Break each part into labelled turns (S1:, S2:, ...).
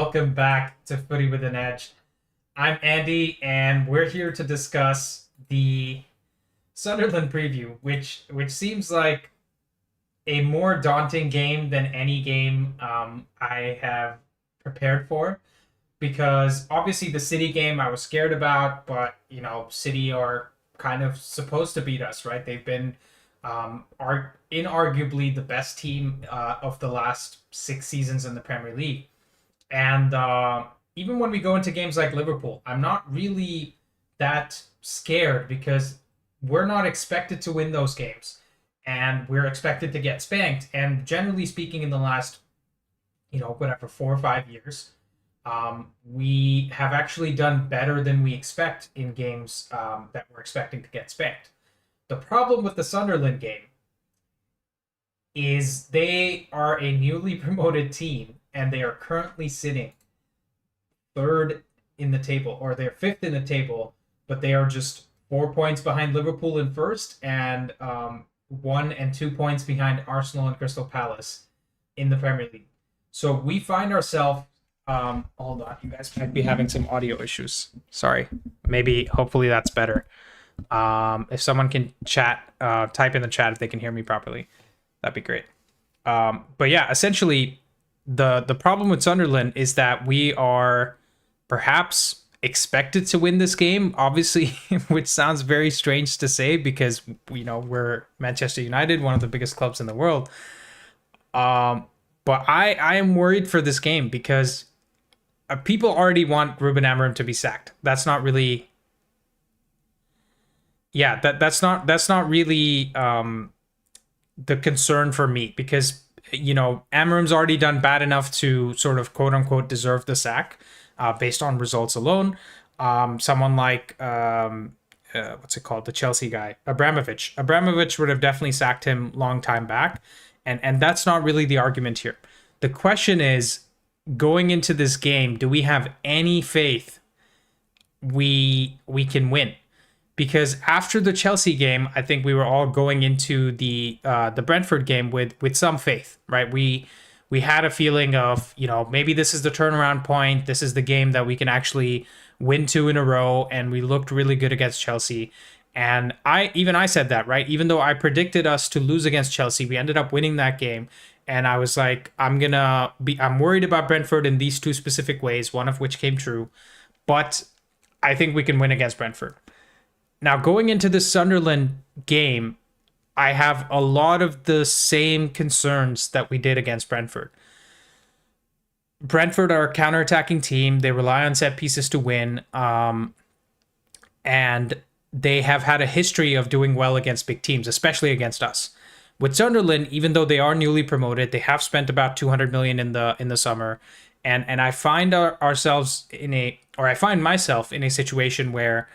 S1: welcome back to Footy with an Edge. I'm Andy, and we're here to discuss the Sunderland preview, which seems like a more daunting game than any game I have prepared for. Because obviously the City game I was scared about, but City are kind of supposed to beat us, right? They've been are inarguably the best team of the last 6 seasons in the Premier League. And even when we go into games like Liverpool, I'm not really that scared because we're not expected to win those games. And we're expected to get spanked. And generally speaking, in the last, 4 or 5 years, we have actually done better than we expect in games that we're expecting to get spanked. The problem with the Sunderland game is they are a newly promoted team and they are currently sitting third in the table, or they're fifth in the table, but they are just 4 points behind Liverpool in first and 1 and 2 points behind Arsenal and Crystal Palace in the Premier League. So we find ourselves, hold on, you guys might be having some audio issues. Sorry. Hopefully that's better. If someone can type in the chat if they can hear me properly, that'd be great. But yeah, essentially the problem with Sunderland is that we are perhaps expected to win this game, obviously, which sounds very strange to say because we're Manchester United, one of the biggest clubs in the world. But I am worried for this game because people already want Ruben Amorim to be sacked. That's not really that's not really the concern for me because Amorim's already done bad enough to sort of quote unquote deserve the sack based on results alone. Someone like what's it called, the Chelsea guy, Abramovich would have definitely sacked him long time back, and that's not really the argument here. The question is, going into this game, do we have any faith we can win? Because after the Chelsea game, I think we were all going into the Brentford game with some faith, right? We had a feeling of, maybe this is the turnaround point. This is the game that we can actually win 2 in a row, and we looked really good against Chelsea. And I said that, right? Even though I predicted us to lose against Chelsea, we ended up winning that game. And I was like, I'm worried about Brentford in these 2 specific ways, one of which came true. But I think we can win against Brentford. Now, going into the Sunderland game, I have a lot of the same concerns that we did against Brentford. Brentford are a counter-attacking team. They rely on set pieces to win. And they have had a history of doing well against big teams, especially against us. With Sunderland, even though they are newly promoted, they have spent about 200 million in the summer. And I find myself in a situation where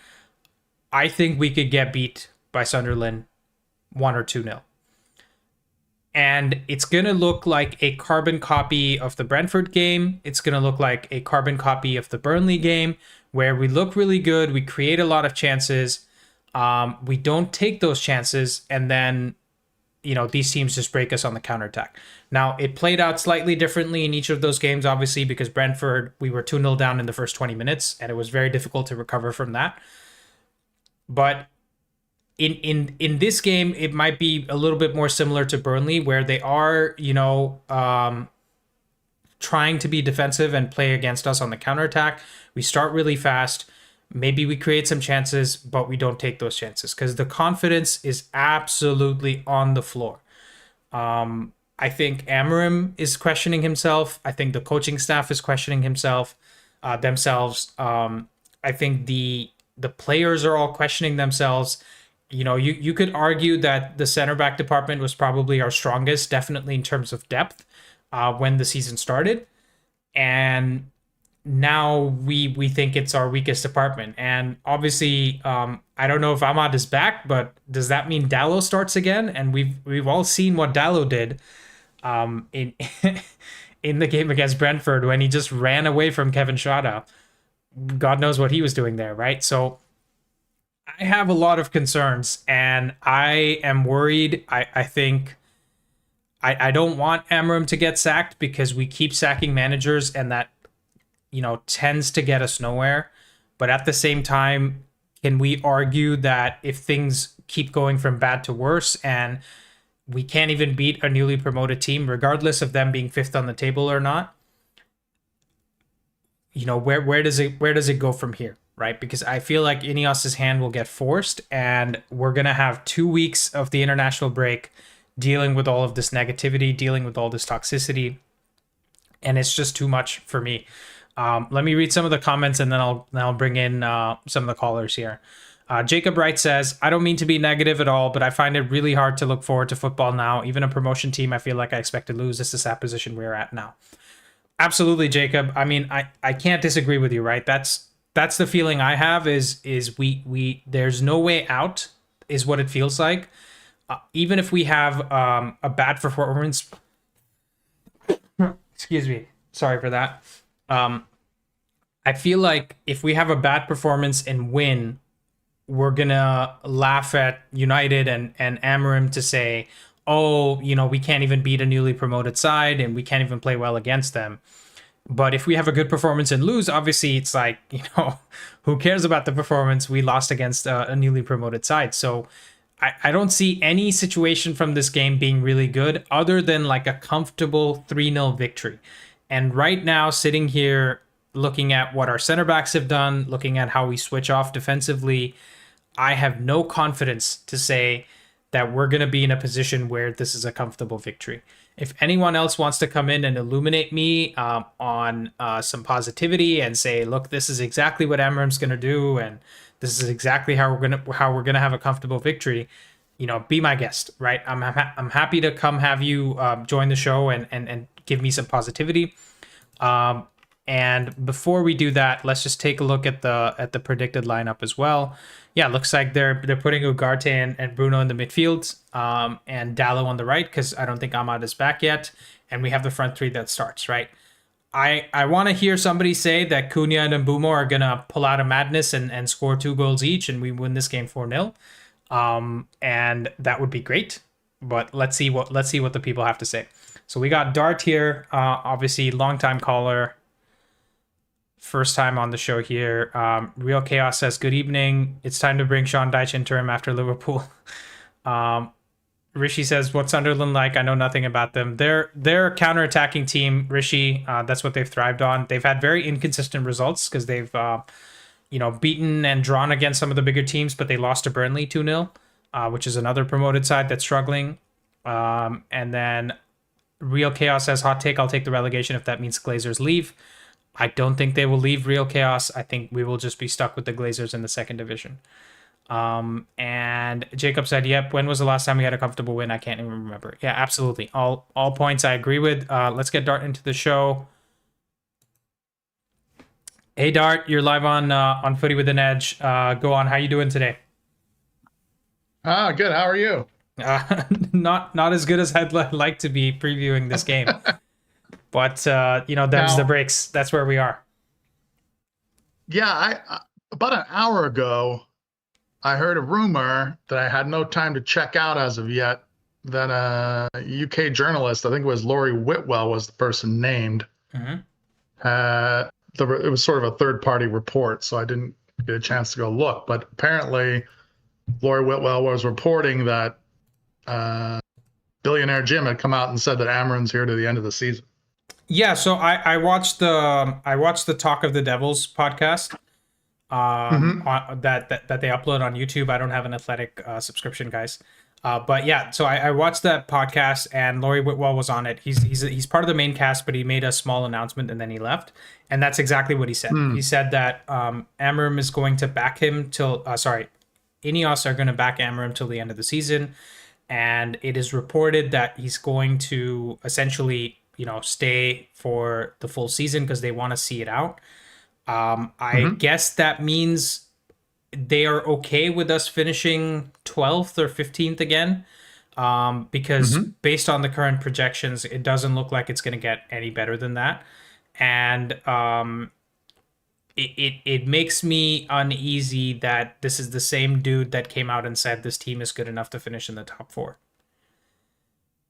S1: I think we could get beat by Sunderland 1 or 2-0. And it's going to look like a carbon copy of the Brentford game. It's going to look like a carbon copy of the Burnley game, where we look really good. We create a lot of chances. We don't take those chances. And then, these teams just break us on the counterattack. Now, it played out slightly differently in each of those games, obviously, because Brentford, we were 2-0 down in the first 20 minutes, and it was very difficult to recover from that. But in this game, it might be a little bit more similar to Burnley, where they are, trying to be defensive and play against us on the counterattack. We start really fast. Maybe we create some chances, but we don't take those chances because the confidence is absolutely on the floor. I think Amorim is questioning himself. I think the coaching staff is questioning themselves. I think the players are all questioning themselves. You could argue that the center back department was probably our strongest, definitely in terms of depth, when the season started. And now we think it's our weakest department. And obviously, I don't know if Ahmad is back, but does that mean Dallo starts again? And we've all seen what Dallo did in in the game against Brentford when he just ran away from Kevin Schade. God knows what he was doing there, right? So I have a lot of concerns, and I am worried. I think I don't want Amorim to get sacked because we keep sacking managers, and that tends to get us nowhere. But at the same time, can we argue that if things keep going from bad to worse and we can't even beat a newly promoted team, regardless of them being fifth on the table or not, where does it go from here, right? Because I feel like Ineos's hand will get forced, and we're gonna have 2 weeks of the international break dealing with all of this negativity, dealing with all this toxicity, and it's just too much for me. Let me read some of the comments, and then I'll bring in some of the callers here. Jacob Wright says, I don't mean to be negative at all, but I find it really hard to look forward to football now. Even a promotion team I feel like I expect to lose. This is that position we're at now. Absolutely, Jacob. I mean, I can't disagree with you, right? That's the feeling I have is we there's no way out is what it feels like. Even if we have a bad performance, excuse me, sorry for that. I feel like if we have a bad performance and win, we're gonna laugh at United and Amorim to say, oh, we can't even beat a newly promoted side and we can't even play well against them. But if we have a good performance and lose, obviously it's like, who cares about the performance? We lost against a newly promoted side. So I don't see any situation from this game being really good other than like a comfortable 3-0 victory. And right now, sitting here looking at what our center backs have done, looking at how we switch off defensively, I have no confidence to say that we're going to be in a position where this is a comfortable victory. If anyone else wants to come in and illuminate me on some positivity and say, look, this is exactly what Amorim's going to do, and this is exactly how we're gonna have a comfortable victory, be my guest, right? I'm happy to come have you join the show and give me some positivity. And before we do that, let's just take a look at the predicted lineup as well. Yeah, looks like they're putting Ugarte and Bruno in the midfield, and Dallo on the right, because I don't think Ahmad is back yet. And we have the front three that starts, right? I want to hear somebody say that Cunha and Mbumo are going to pull out a madness and score 2 goals each, and we win this game 4-0. And that would be great. But let's see what the people have to say. So we got Dart here, obviously longtime caller, first time on the show here. Real Chaos says, good evening. It's time to bring Sean Dyche interim after Liverpool. Rishi says, what's Sunderland like? I know nothing about them. They're a counter-attacking team, Rishi. That's what they've thrived on. They've had very inconsistent results because they've beaten and drawn against some of the bigger teams, but they lost to Burnley 2-0, which is another promoted side that's struggling. And then Real Chaos says, hot take, I'll take the relegation if that means Glazers leave. I don't think they will leave, Real Chaos. I think we will just be stuck with the Glazers in the second division. And Jacob said, yep, when was the last time we had a comfortable win? I can't even remember. Yeah, absolutely. All points I agree with. Let's get Dart into the show. Hey, Dart, you're live on Footy with an Edge. Go on. How you doing today?
S2: Good. How are you?
S1: Not as good as I'd like to be previewing this game. But, them's the breaks. That's where we are.
S2: Yeah, I about an hour ago, I heard a rumor that I had no time to check out as of yet, that a UK journalist, I think it was Laurie Whitwell was the person named, it was sort of a third-party report, so I didn't get a chance to go look. But apparently, Laurie Whitwell was reporting that Billionaire Jim had come out and said that Amorim's here to the end of the season.
S1: Yeah, so I watched the Talk of the Devils podcast that they upload on YouTube. I don't have an Athletic subscription, guys. But yeah, so I watched that podcast, and Laurie Whitwell was on it. He's part of the main cast, but he made a small announcement and then he left. And that's exactly what he said. He said that Amorim is going to back him till Ineos are going to back Amorim till the end of the season, and it is reported that he's going to essentially stay for the full season because they want to see it out. I guess that means they are okay with us finishing 12th or 15th again, because based on the current projections, it doesn't look like it's going to get any better than that. And it makes me uneasy that this is the same dude that came out and said this team is good enough to finish in the top 4.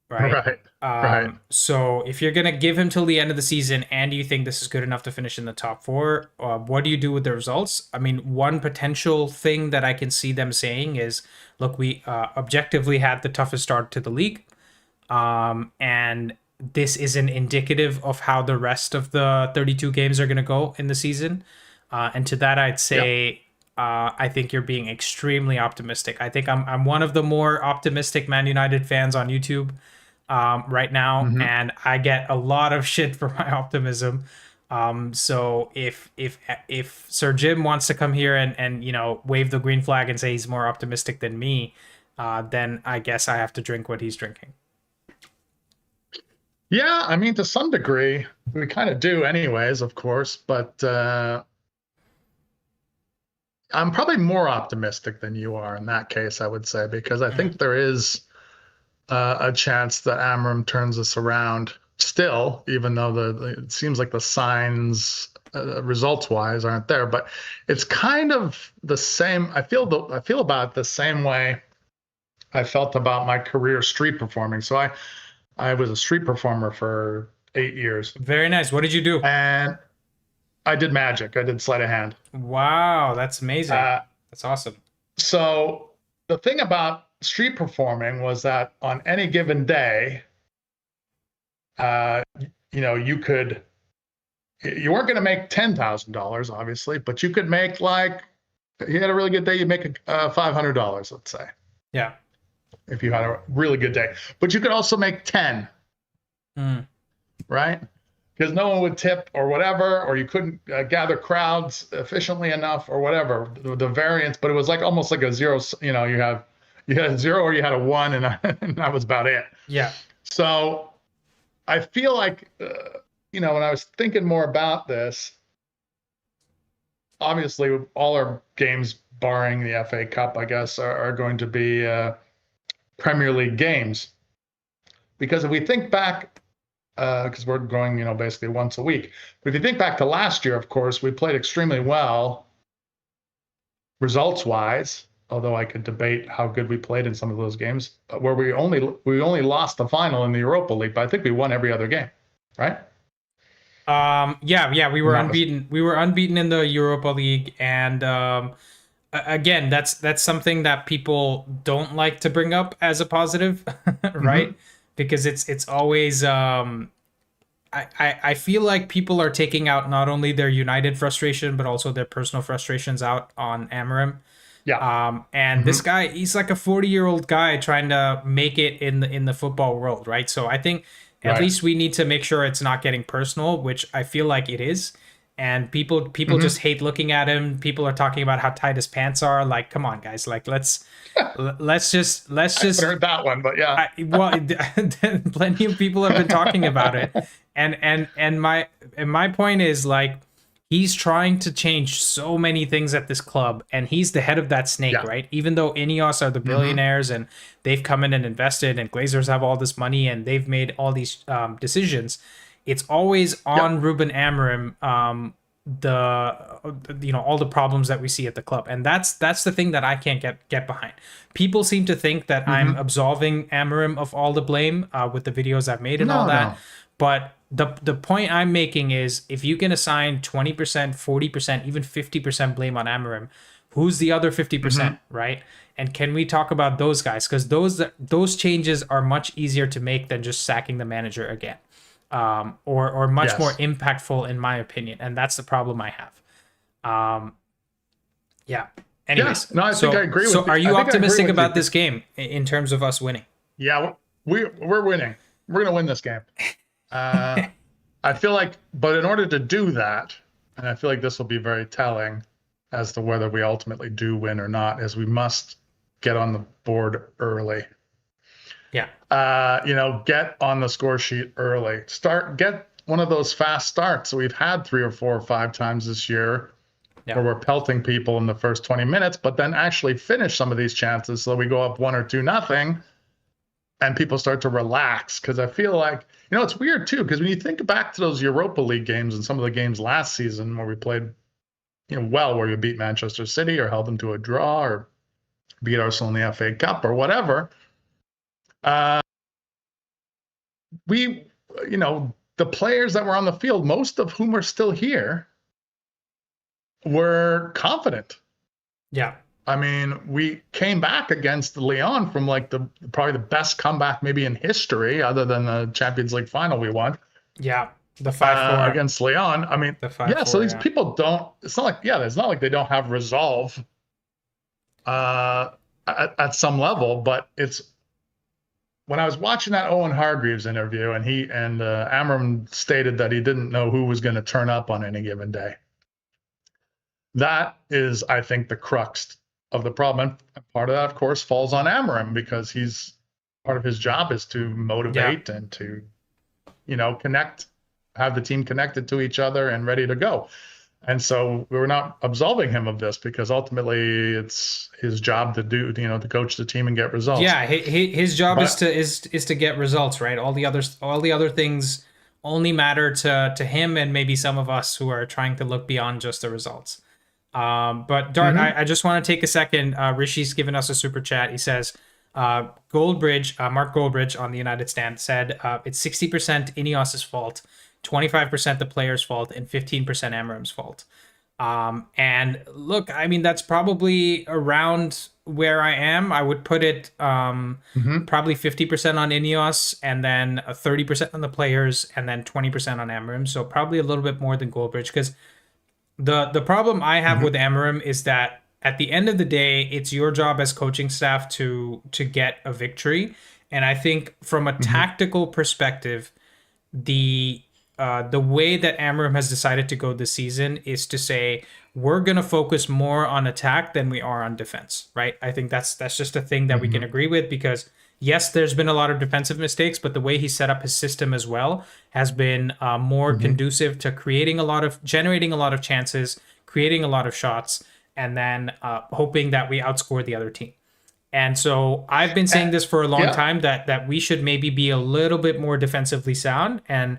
S1: Right.
S2: Right.
S1: So if you're gonna give him till the end of the season, and you think this is good enough to finish in the top four, what do you do with the results? I mean, one potential thing that I can see them saying is, look, we objectively had the toughest start to the league, and this isn't indicative of how the rest of the 32 games are gonna go in the season. And to that, I'd
S2: Yep.
S1: say. I think you're being extremely optimistic. I think I'm one of the more optimistic Man United fans on YouTube right now,
S2: Hmm.
S1: and I get a lot of shit for my optimism. So if Sir Jim wants to come here and wave the green flag and say he's more optimistic than me, then I guess I have to drink what he's drinking.
S2: Yeah, I mean, to some degree, we kind of do, anyways, of course. But I'm probably more optimistic than you are in that case, I would say, because I
S1: Mm.
S2: think there is a chance that Amorim turns this around still, even though it seems like the signs, results wise, aren't there. But it's kind of the same. I feel about it the same way I felt about my career street performing. So I was a street performer for 8 years,
S1: Very nice. What did you do?
S2: and I did magic. I did sleight of hand.
S1: Wow, that's amazing.
S2: Uh,
S1: That's awesome.
S2: so the thing about street performing was that on any given day, uh, you could, you weren't going to make $10,000, obviously, but you could make, like, you had a really good day, you make $500, let's say,
S1: Yeah.
S2: if you had a really good day. But you could also make 10,
S1: Mm.
S2: right? Because no one would tip or whatever, or you couldn't gather crowds efficiently enough or whatever, the variance. But it was like almost like a zero. You had a zero or you had a one, and, and that was about it.
S1: Yeah.
S2: So I feel like when I was thinking more about this, obviously all our games, barring the FA Cup, I guess, are going to be Premier League games. Because if we think back, because we're going, basically once a week. But if you think back to last year, of course, we played extremely well results wise. Although I could debate how good we played in some of those games, where we only lost the final in the Europa League, but I think we won every other game, right?
S1: Yeah, we were
S2: Not mis-
S1: unbeaten. We were unbeaten in the Europa League, and again, that's something that people don't like to bring up as a positive, right?
S2: Mhm.
S1: Because it's always I feel like people are taking out not only their United frustration but also their personal frustrations out on Amorim.
S2: Yeah.
S1: And this
S2: Hmm.
S1: guy, he's like a 40-year-old guy trying to make it in the football world, right? So I think at
S2: Right.
S1: least we need to make sure it's not getting personal, which I feel like it is. And people just
S2: Hmm.
S1: hate looking at him. People are talking about how tight his pants are. Like, come on, guys. Like, let's
S2: I haven't
S1: just
S2: heard that one, but yeah.
S1: well, plenty of people have been talking about it, and my point is, like, he's trying to change so many things at this club, and he's the head of that snake,
S2: Yeah.
S1: right? Even though Ineos are the
S2: Hmm.
S1: billionaires and they've come in and invested, and Glazers have all this money and they've made all these decisions, it's always
S2: Yep.
S1: on Ruben Amorim. The all the problems that we see at the club, and that's the thing that I can't get behind. People seem to think that I'm
S2: Hmm.
S1: absolving Amorim of all the blame with the videos I've made and all
S2: No,
S1: that,
S2: no.
S1: but the point I'm making is, if you can assign 20%, 40%, even 50% blame on Amorim, who's the other 50%,
S2: Hmm.
S1: right? And can we talk about those guys? Because those changes are much easier to make than just sacking the manager again, or much more
S2: Yes.
S1: impactful, in my opinion. And that's the problem I have. Yeah.
S2: Yeah.
S1: Anyways,
S2: No, I think I agree
S1: so
S2: with you.
S1: are
S2: I
S1: you
S2: think I agree
S1: optimistic
S2: with you.
S1: about this game in terms of us winning?
S2: Yeah, we're winning. We're going to win this game. Uh, I feel like, but in order to do that, and I feel like this will be very telling as to whether we ultimately do win or not, is we must get on the board early.
S1: Yeah.
S2: Get on the score sheet early. Get one of those fast starts that we've had 3 or 4 or 5 times this year,
S1: Yeah.
S2: where we're pelting people in the first 20 minutes, but then actually finish some of these chances so we go up 1 or 2-0 and people start to relax. Because I feel like, it's weird too, because when you think back to those Europa League games and some of the games last season where we played, well, where you beat Manchester City or held them to a draw or beat Arsenal in the FA Cup or whatever, uh, we, the players that were on the field, most of whom are still here, were confident.
S1: Yeah.
S2: I mean, we came back against Leon from like probably the best comeback maybe in history, other than the Champions League final we won.
S1: Yeah. The 5-4
S2: against Leon. I mean,
S1: The
S2: yeah. So
S1: 5-4.
S2: these
S1: Yeah.
S2: people don't. It's not like it's not like they don't have resolve at some level, but it's when I was watching that Owen Hargreaves interview, and Amorim stated that he didn't know who was going to turn up on any given day. That is, I think, the crux of the problem. And part of that, of course, falls on Amorim, because part of his job is to motivate and to, connect, have the team connected to each other and ready to go. And so we're not absolving him of this, because ultimately it's his job to do, to coach the team and get results.
S1: Yeah, his job is to get results, right? All the other things only matter to him and maybe some of us who are trying to look beyond just the results. But Dart, I just want to take a second. Rishi's given us a super chat. He says, Mark Goldbridge on the United Stand said, it's 60% Ineos's fault, 25% the player's fault, and 15% Amorim's fault. And look, I mean, that's probably around where I am. I would put it probably 50% on Ineos, and then 30% on the players, and then 20% on Amorim. So probably a little bit more than Goldbridge, because the problem I have with Amorim is that at the end of the day, it's your job as coaching staff to get a victory. And I think from a tactical perspective, the way that Amorim has decided to go this season is to say, we're going to focus more on attack than we are on defense, right? I think that's just a thing that we can agree with, because yes, there's been a lot of defensive mistakes, but the way he set up his system as well has been more conducive to generating a lot of chances, creating a lot of shots, and then hoping that we outscore the other team. And so I've been saying this for a long time, that we should maybe be a little bit more defensively sound and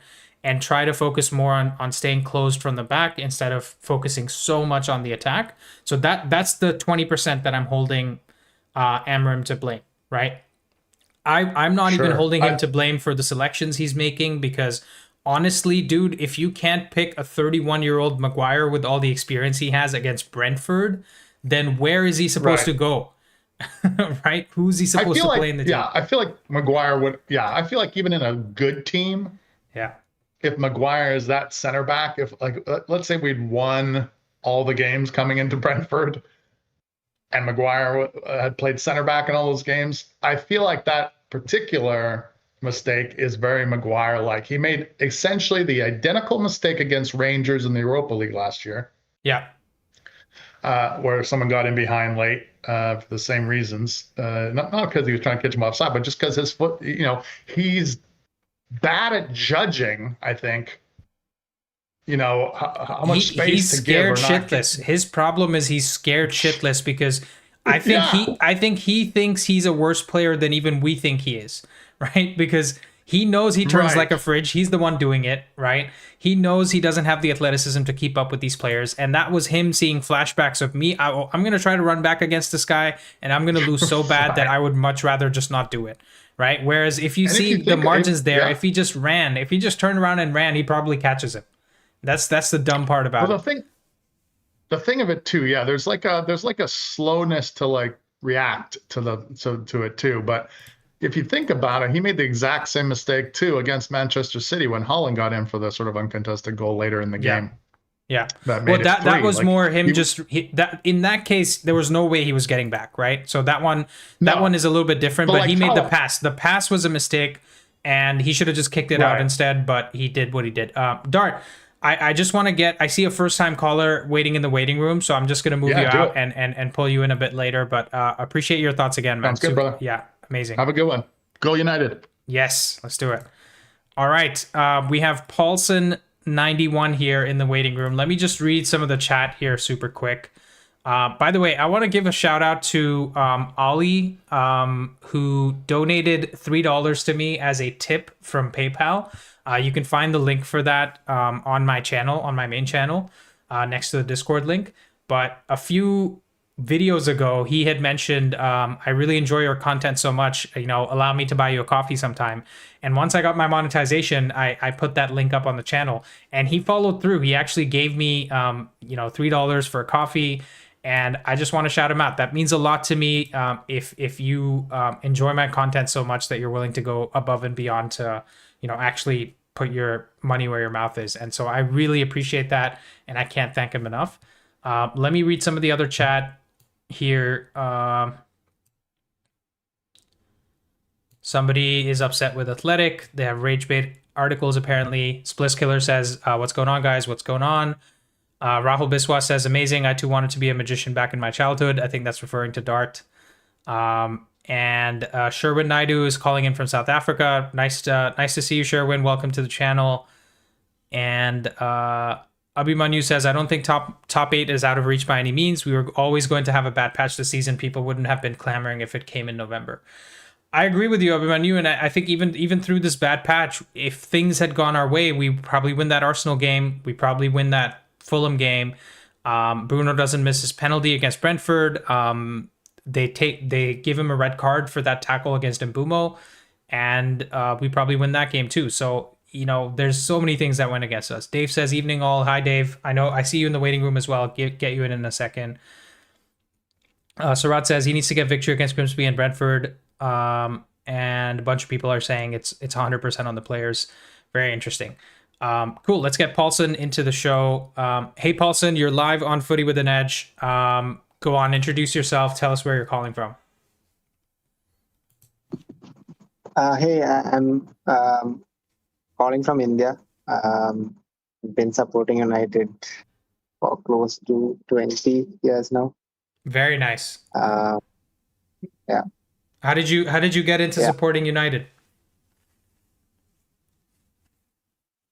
S1: try to focus more on staying closed from the back instead of focusing so much on the attack. So that's the 20% that I'm holding Amorim to blame, right? I'm not even holding him to blame for the selections he's making, because honestly, dude, if you can't pick a 31-year-old Maguire with all the experience he has against Brentford, then where is he supposed to go? Right? Who's he supposed to play in the team?
S2: Yeah, I feel like Maguire would. Yeah, I feel like even in a good team, if Maguire is that center back, if let's say we'd won all the games coming into Brentford, and Maguire had played center back in all those games, I feel like that particular mistake is very Maguire-like. He made essentially the identical mistake against Rangers in the Europa League last year.
S1: Yeah.
S2: Where someone got in behind late for the same reasons. Not because he was trying to catch him offside, but just because his foot, he's bad at judging, I think. How much space to give or not. He's scared
S1: shitless. His problem is he's scared shitless, because I think he thinks he's a worse player than even we think he is, right? Because he knows he turns like a fridge. He's the one doing it, right? He knows he doesn't have the athleticism to keep up with these players. And that was him seeing flashbacks of me. I'm going to try to run back against this guy, and I'm going to lose so bad that I would much rather just not do it, right? Whereas if you see the margins there, if he just turned around and ran, he probably catches him. That's the dumb part about it.
S2: The thing of it too, there's like a slowness to react to it too. But if you think about it, he made the exact same mistake too against Manchester City when Holland got in for the sort of uncontested goal later in the game.
S1: Yeah. That was more him in that case, there was no way he was getting back, right? So that one is a little bit different, but he made the pass. The pass was a mistake, and he should have just kicked it out instead, but he did what he did. Dart, I just want to I see a first-time caller waiting in the waiting room, so I'm just going to move you out and pull you in a bit later, but appreciate your thoughts again, man.
S2: Sounds good, brother.
S1: Yeah, amazing.
S2: Have a good one. Go United.
S1: Yes, let's do it. All right, we have Paulson 91 here in the waiting room. Let me just read some of the chat here super quick. By the way, I want to give a shout out to Ollie, who donated $3 to me as a tip from PayPal. You can find the link for that on my channel, on my main channel, next to the Discord link. But a few videos ago, he had mentioned, I really enjoy your content so much, allow me to buy you a coffee sometime. And once I got my monetization, I put that link up on the channel, and he followed through. He actually gave me, $3 for a coffee. And I just want to shout him out. That means a lot to me. If you enjoy my content so much that you're willing to go above and beyond to, actually put your money where your mouth is. And so I really appreciate that, and I can't thank him enough. Let me read some of the other chat here. Somebody is upset with Athletic. They have rage bait articles apparently. Spliss Killer says, "What's going on, guys? What's going on?" Rahul Biswas says, "Amazing. I too wanted to be a magician back in my childhood." I think that's referring to Dart. And Sherwin Naidu is calling in from South Africa. Nice to see you, Sherwin. Welcome to the channel. And Abhimanyu says, "I don't think top 8 is out of reach by any means. We were always going to have a bad patch this season. People wouldn't have been clamoring if it came in November." I agree with you, Abhimanyu, and I think even through this bad patch, if things had gone our way, we probably win that Arsenal game. We probably win that Fulham game. Bruno doesn't miss his penalty against Brentford. They give him a red card for that tackle against Mbumo, and we probably win that game too. So there's so many things that went against us. Dave says, "Evening all." Hi, Dave. I see you in the waiting room as well. Get you in a second. Sarat says he needs to get victory against Grimsby and Brentford. And a bunch of people are saying it's 100% on the players. Very interesting. Cool. Let's get Paulson into the show. Hey, Paulson, you're live on Footy with an Edge. Go on, introduce yourself. Tell us where you're calling from.
S3: Hey, I'm calling from India. Been supporting United for close to 20 years now.
S1: Very nice.
S3: Yeah.
S1: How did you get into supporting United?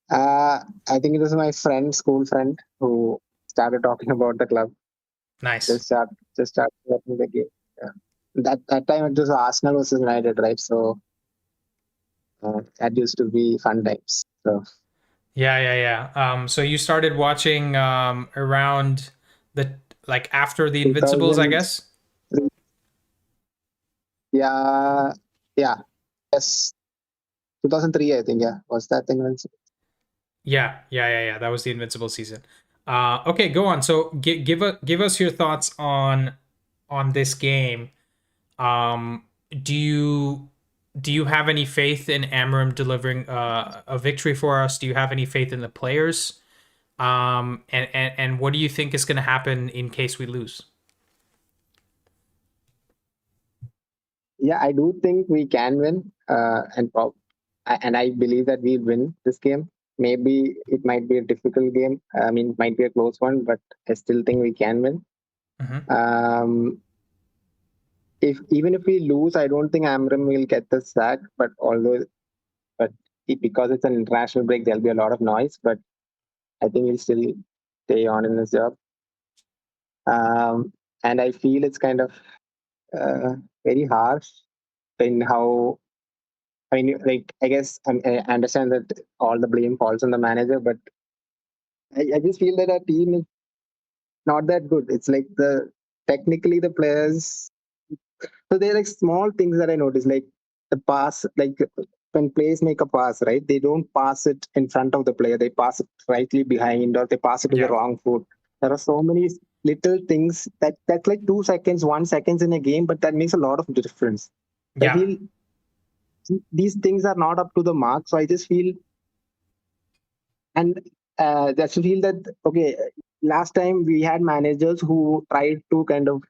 S3: I think it was my school friend, who started talking about the club.
S1: Nice.
S3: Just started watching the game. Yeah. That time it was Arsenal versus United, right? So that used to be fun times. So
S1: yeah. So you started watching around after the Invincibles, I guess.
S3: Yeah. Yes. 2003, I think. Yeah, was that Invincible?
S1: Yeah. That was the Invincible season. Okay, go on. So give us your thoughts on this game. Do you have any faith in Amorim delivering a victory for us? Do you have any faith in the players? And what do you think is going to happen in case we lose?
S3: Yeah, I do think we can win, and I believe that we'll win this game. Maybe it might be a difficult game. I mean, it might be a close one, but I still think we can win.
S1: Mm-hmm.
S3: Even if we lose, I don't think Amram will get the sack. But because it's an international break, there'll be a lot of noise. But I think he'll still stay on in his job. And I feel it's kind of very harsh in how. I mean, I guess I understand that all the blame falls on the manager, but I just feel that our team is not that good. It's like technically the players. So they're like small things that I notice, like the pass, like when players make a pass, right? They don't pass it in front of the player. They pass it slightly behind, or they pass it to the wrong foot. There are so many little things that's like 2 seconds, 1 second in a game, but that makes a lot of difference.
S1: Yeah.
S3: I feel these things are not up to the mark. So I just feel, and just feel that, okay, last time we had managers who tried to kind of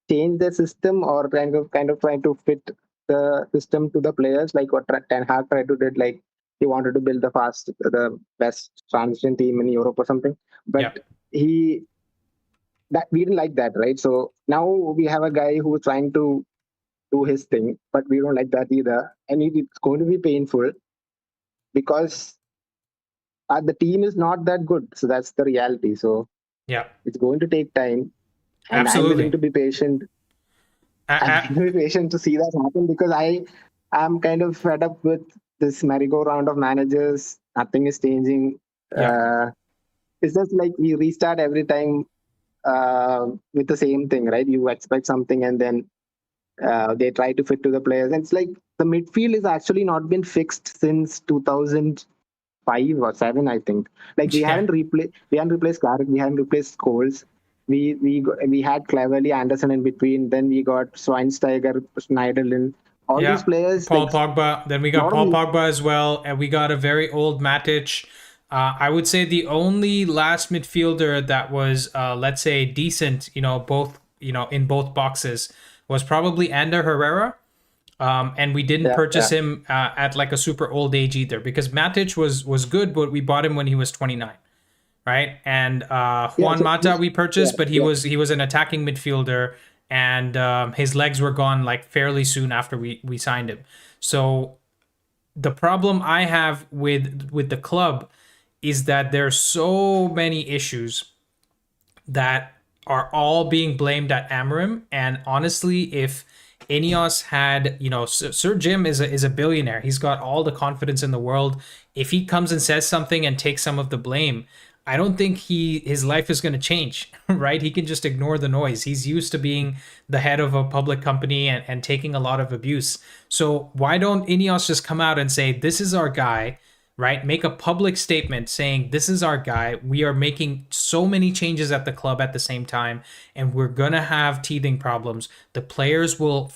S3: change the system, or kind of trying to fit the system to the players, like what Ten Hag tried to did. Like he wanted to build the best transition team in Europe or something, but we didn't like that, right? So now we have a guy who's trying to do his thing, but we don't like that either, and it's going to be painful because the team is not that good. So that's the reality. So it's going to take time, and I'm willing to be patient. I'm very patient to see that happen, because I'm kind of fed up with this merry-go-round of managers. Nothing is changing. It's just like we restart every time with the same thing, right? You expect something and then they try to fit to the players. And it's like the midfield is actually not been fixed since 2005 or 7, I think. Like
S1: Yeah.
S3: we haven't replaced Carrick, we haven't replaced Scholes. We had Cleverly Anderson in between. Then we got Schweinsteiger, Schneiderlin. All these
S1: Yeah,
S3: players, like
S1: Paul Pogba. Then we got
S3: not
S1: Paul
S3: only
S1: Pogba as well, and we got a very old Matic. I would say the only last midfielder that was, let's say, decent, both, in both boxes, was probably Ander Herrera. And we didn't
S3: yeah, yeah,
S1: purchase him at like a super old age either, because Matic was good, but we bought him when he was 29, right? And
S3: yeah.
S1: Juan
S3: So
S1: Mata we
S3: yeah,
S1: purchased, but
S3: yeah,
S1: he was an attacking midfielder, and his legs were gone like fairly soon after we signed him. So the problem I have with the club is that there's so many issues that are all being blamed at Amorim. And honestly, if Ineos had, Sir Jim is a billionaire. He's got all the confidence in the world. If he comes and says something and takes some of the blame, I don't think his life is going to change, right? He can just ignore the noise. He's used to being the head of a public company and taking a lot of abuse. So why don't Ineos just come out and say, this is our guy, right? Make a public statement saying, this is our guy. We are making so many changes at the club at the same time, and we're going to have teething problems. The players will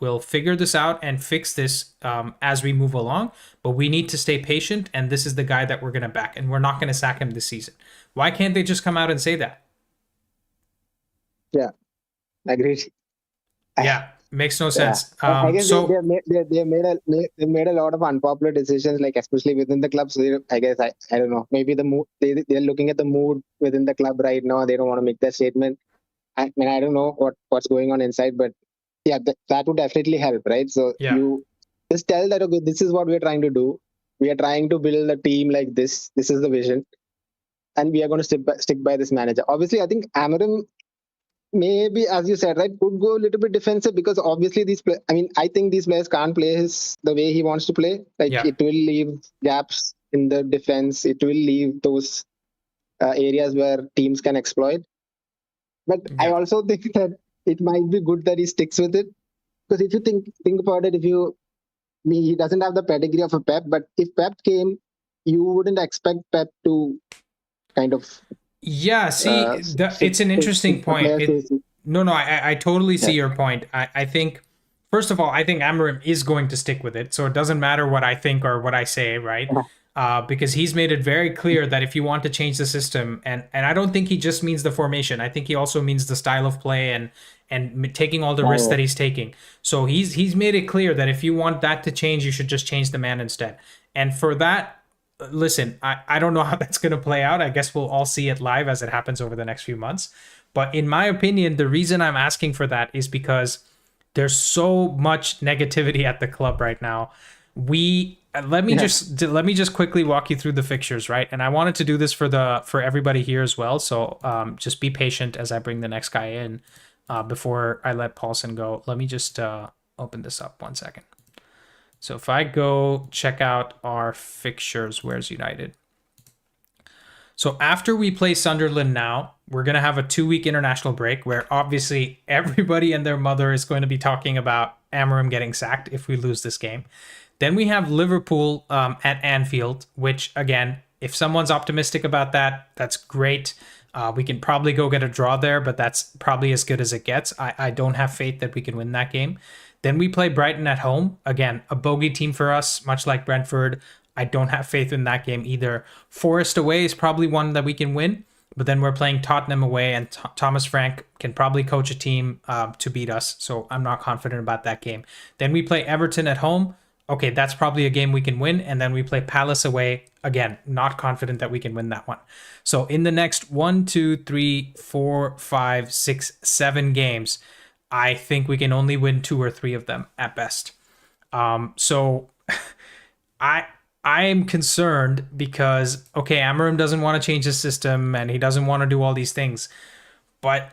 S1: will figure this out and fix this as we move along, but we need to stay patient. And this is the guy that we're going to back, and we're not going to sack him this season. Why can't they just come out and say that?
S3: yeah. Agreed.
S1: Yeah, makes no
S3: Yeah,
S1: sense.
S3: I guess
S1: So
S3: they made a lot of unpopular decisions, like especially within the club. So I guess I don't know. Maybe the mood they're looking at the mood within the club right now. They don't want to make that statement. I mean, I don't know what's going on inside, but yeah, that would definitely help, right? So
S1: yeah,
S3: you just tell that, okay, this is what we're trying to do. We are trying to build a team like this. This is the vision, and we are going to stick by this manager. Obviously, I think Amorim, maybe, as you said, right, could go a little bit defensive, because obviously I think these players can't play the way he wants to play. Like,
S1: yeah,
S3: it will leave gaps in the defense. It will leave those areas where teams can exploit. But I
S1: yeah.
S3: also think that it might be good that he sticks with it, because if you think about it, he doesn't have the pedigree of a Pep, but if Pep came, you wouldn't expect Pep to kind of
S1: Yeah, see,
S3: stick
S1: it's an interesting
S3: the
S1: point.
S3: players.
S1: No, I totally see
S3: Yeah.
S1: your point. I think, first of all, I think Amorim is going to stick with it. So it doesn't matter what I think or what I say, right? Because he's made it very clear that if you want to change the system, and I don't think he just means the formation. I think he also means the style of play and taking all the risks that he's taking. So he's made it clear that if you want that to change, you should just change the man instead. And for that, listen, I don't know how that's going to play out. I guess we'll all see it live as it happens over the next few months. But in my opinion, the reason I'm asking for that is because there's so much negativity at the club right now. Let me just quickly walk you through the fixtures, right? And I wanted to do this for everybody here as well. So just be patient as I bring the next guy in before I let Paulson go. Let me just open this up 1 second. So if I go check out our fixtures, where's United? So after we play Sunderland now, we're going to have a 2-week international break where obviously everybody and their mother is going to be talking about Amorim getting sacked if we lose this game. Then we have Liverpool at Anfield, which, again, if someone's optimistic about that, that's great. We can probably go get a draw there, but that's probably as good as it gets. I don't have faith that we can win that game. Then we play Brighton at home. Again, a bogey team for us, much like Brentford. I don't have faith in that game either. Forest away is probably one that we can win, but then we're playing Tottenham away, and Thomas Frank can probably coach a team to beat us, so I'm not confident about that game. Then we play Everton at home. Okay, that's probably a game we can win, and then we play Palace away. Again, not confident that we can win that one. So in the next 1, 2, 3, 4, 5, 6, 7 games, I think we can only win 2 or 3 of them at best. So I am concerned because, okay, Amorim doesn't want to change his system and he doesn't want to do all these things, but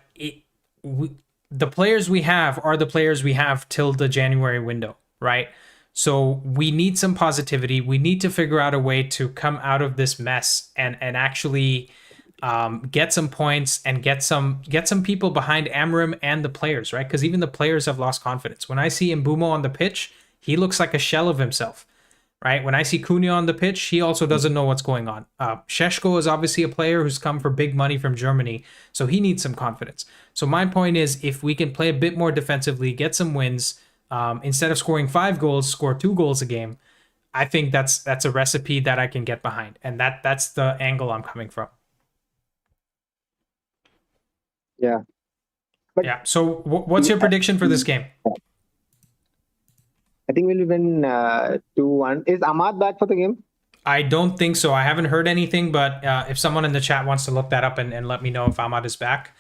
S1: the players we have are the players we have till the January window, right? So we need some positivity. We need to figure out a way to come out of this mess and actually get some points, and get some people behind Amorim and the players, right? Because even the players have lost confidence. When I see Mbumo on the pitch, he looks like a shell of himself, right? When I see Cunha on the pitch, he also doesn't know what's going on. Šeško is obviously a player who's come for big money from Germany, so he needs some confidence. So my point is, if we can play a bit more defensively, get some wins, instead of scoring 5 goals, score 2 goals a game, I think that's a recipe that I can get behind, and that's the angle I'm coming from.
S3: Yeah.
S1: Yeah. So what's your prediction for this game?
S3: I think we'll win 2-1. Is Ahmad back for the game?
S1: I don't think so. I haven't heard anything, but if someone in the chat wants to look that up and let me know if Ahmad is back,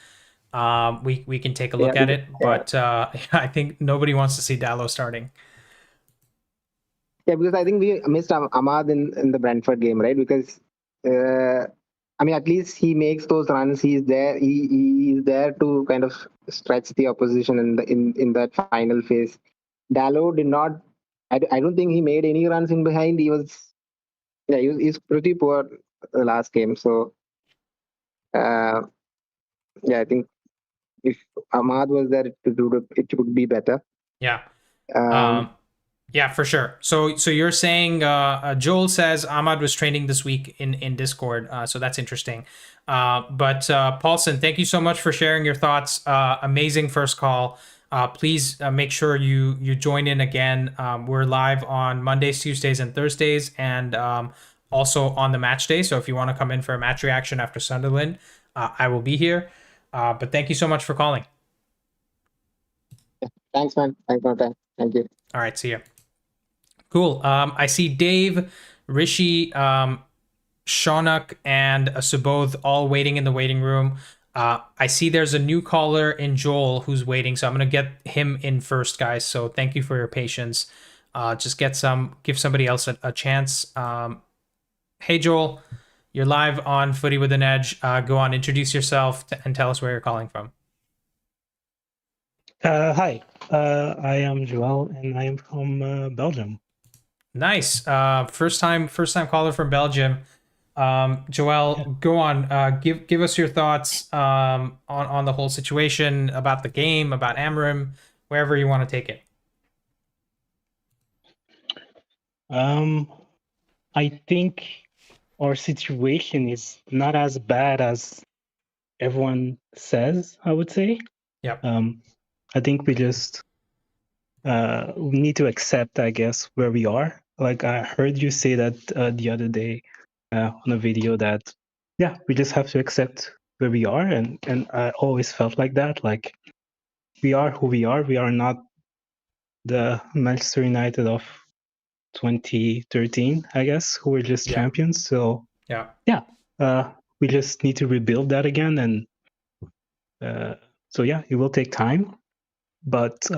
S1: we can take a look at it. But I think nobody wants to see Dalot starting.
S3: Yeah, because I think we missed Ahmad in the Brentford game, right? Because I mean, at least he makes those runs. He's there. He is there to kind of stretch the opposition in that final phase. Dalot did not. I don't think he made any runs in behind. He's pretty poor the last game. So yeah, I think if Ahmad was there it would be better.
S1: Yeah. Yeah, for sure. So you're saying Joel says Ahmad was training this week in Discord, so that's interesting. But Paulson, thank you so much for sharing your thoughts. Amazing first call. Please make sure you join in again. We're live on Mondays, Tuesdays, and Thursdays, and also on the match day. So if you want to come in for a match reaction after Sunderland, I will be here. But thank you so much for calling.
S3: Thanks, man. Thanks for the time. Thank you.
S1: All right, see ya. Cool. I see Dave, Rishi, Shaunak, and Subodh all waiting in the waiting room. I see there's a new caller in Joel who's waiting, so I'm gonna get him in first, guys. So thank you for your patience. Just give somebody else a chance. Hey Joel, you're live on Footy with an Edge. Go on, introduce yourself and tell us where you're calling from.
S4: Hi, I am Joel, and I am from Belgium.
S1: Nice. First time caller from Belgium. Joel, yeah. Go on. Give us your thoughts on the whole situation, about the game, about Amorim, wherever you want to take it.
S4: I think our situation is not as bad as everyone says, I would say.
S1: Yeah.
S4: I think we just need to accept, I guess, where we are. Like I heard you say that the other day on a video that, yeah, we just have to accept where we are. And I always felt like that. Like we are who we are. We are not the Manchester United of 2013, I guess, who were just champions. So we just need to rebuild that again. And so, yeah, it will take time. But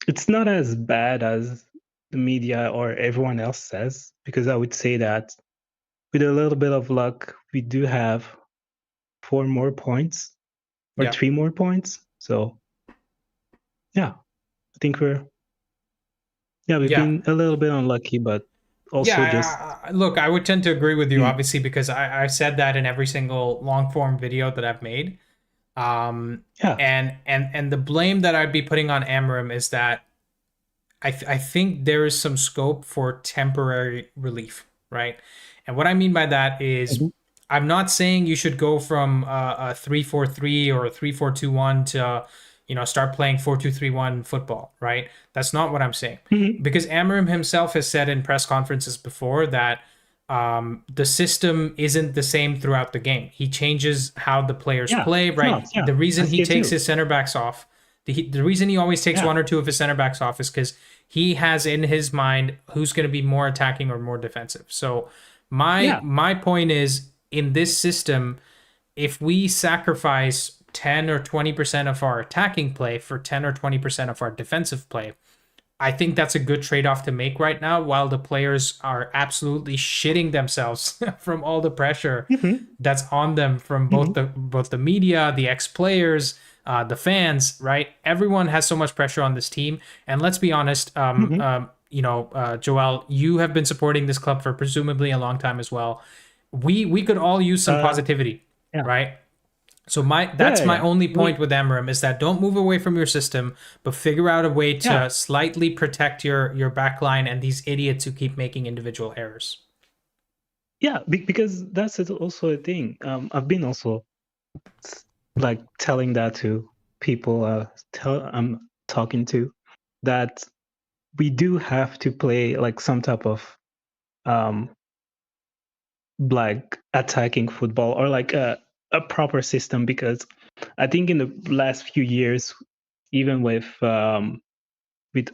S4: it's not as bad as the media or everyone else says, because I would say that with a little bit of luck, we do have 4 more points or 3 more points. So, yeah, I think we've been a little bit unlucky, but also
S1: look, I would tend to agree with you, obviously, because I've said that in every single long form video that I've made. And the blame that I'd be putting on Amorim is that I think there is some scope for temporary relief, right? And what I mean by that is I'm not saying you should go from a 3-4-3 or a 3-4-2-1 to start playing 4-2-3-1 football, right? That's not what I'm saying. Because Amorim himself has said in press conferences before that the system isn't the same throughout the game. He changes how the players play, right? The reason he takes his center backs off, the reason he always takes 1 or 2 of his center backs off is because he has in his mind who's going to be more attacking or more defensive. So my point is, in this system, if we sacrifice 10 or 20% of our attacking play for 10 or 20% of our defensive play, I think that's a good trade-off to make right now, while the players are absolutely shitting themselves from all the pressure that's on them from both the media, the ex-players, the fans, right? Everyone has so much pressure on this team. And let's be honest, Joel, you have been supporting this club for presumably a long time as well. We could all use some positivity. right? So that's my only point with Amorim, is that don't move away from your system, but figure out a way to slightly protect your back line and these idiots who keep making individual errors.
S4: Yeah, because that's also a thing. I've been also like telling that to people I'm talking to, that we do have to play like some type of like attacking football, or like a proper system, because I think in the last few years, even with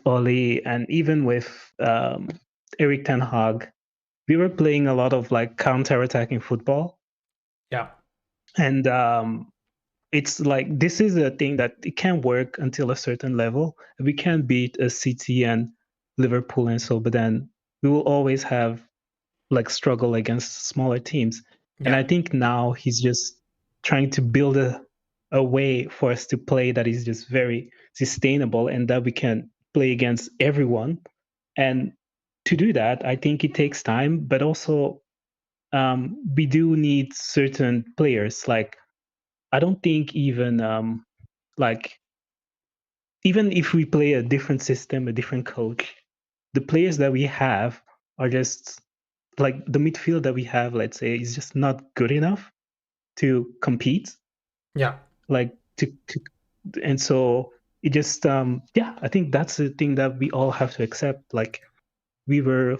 S4: Oli and even with Erik ten Hag, we were playing a lot of like counter-attacking football.
S1: Yeah.
S4: And it's like, this is a thing that it can work until a certain level. We can beat a City and Liverpool and so, but then we will always have like struggle against smaller teams. Yeah. And I think now he's just trying to build a way for us to play that is just very sustainable and that we can play against everyone. And to do that, I think it takes time, but also we do need certain players. Like, I don't think even like, even if we play a different system, a different coach, the players that we have are just like, the midfield that we have, let's say, is just not good enough to compete.
S1: Yeah.
S4: Like and so it just I think that's the thing that we all have to accept. Like, we're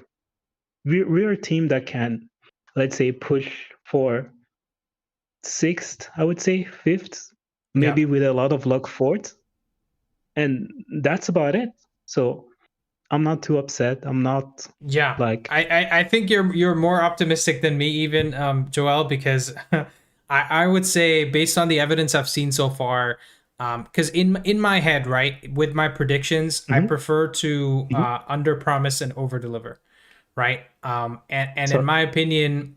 S4: a team that can, let's say, push for sixth, I would say fifth, maybe with a lot of luck fourth, and that's about it. So I'm not too upset. I'm not.
S1: Yeah,
S4: like,
S1: I think you're more optimistic than me, even, Joel, because I would say, based on the evidence I've seen so far, because in my head, right, with my predictions, I prefer to under promise and over deliver, right? And so, in my opinion,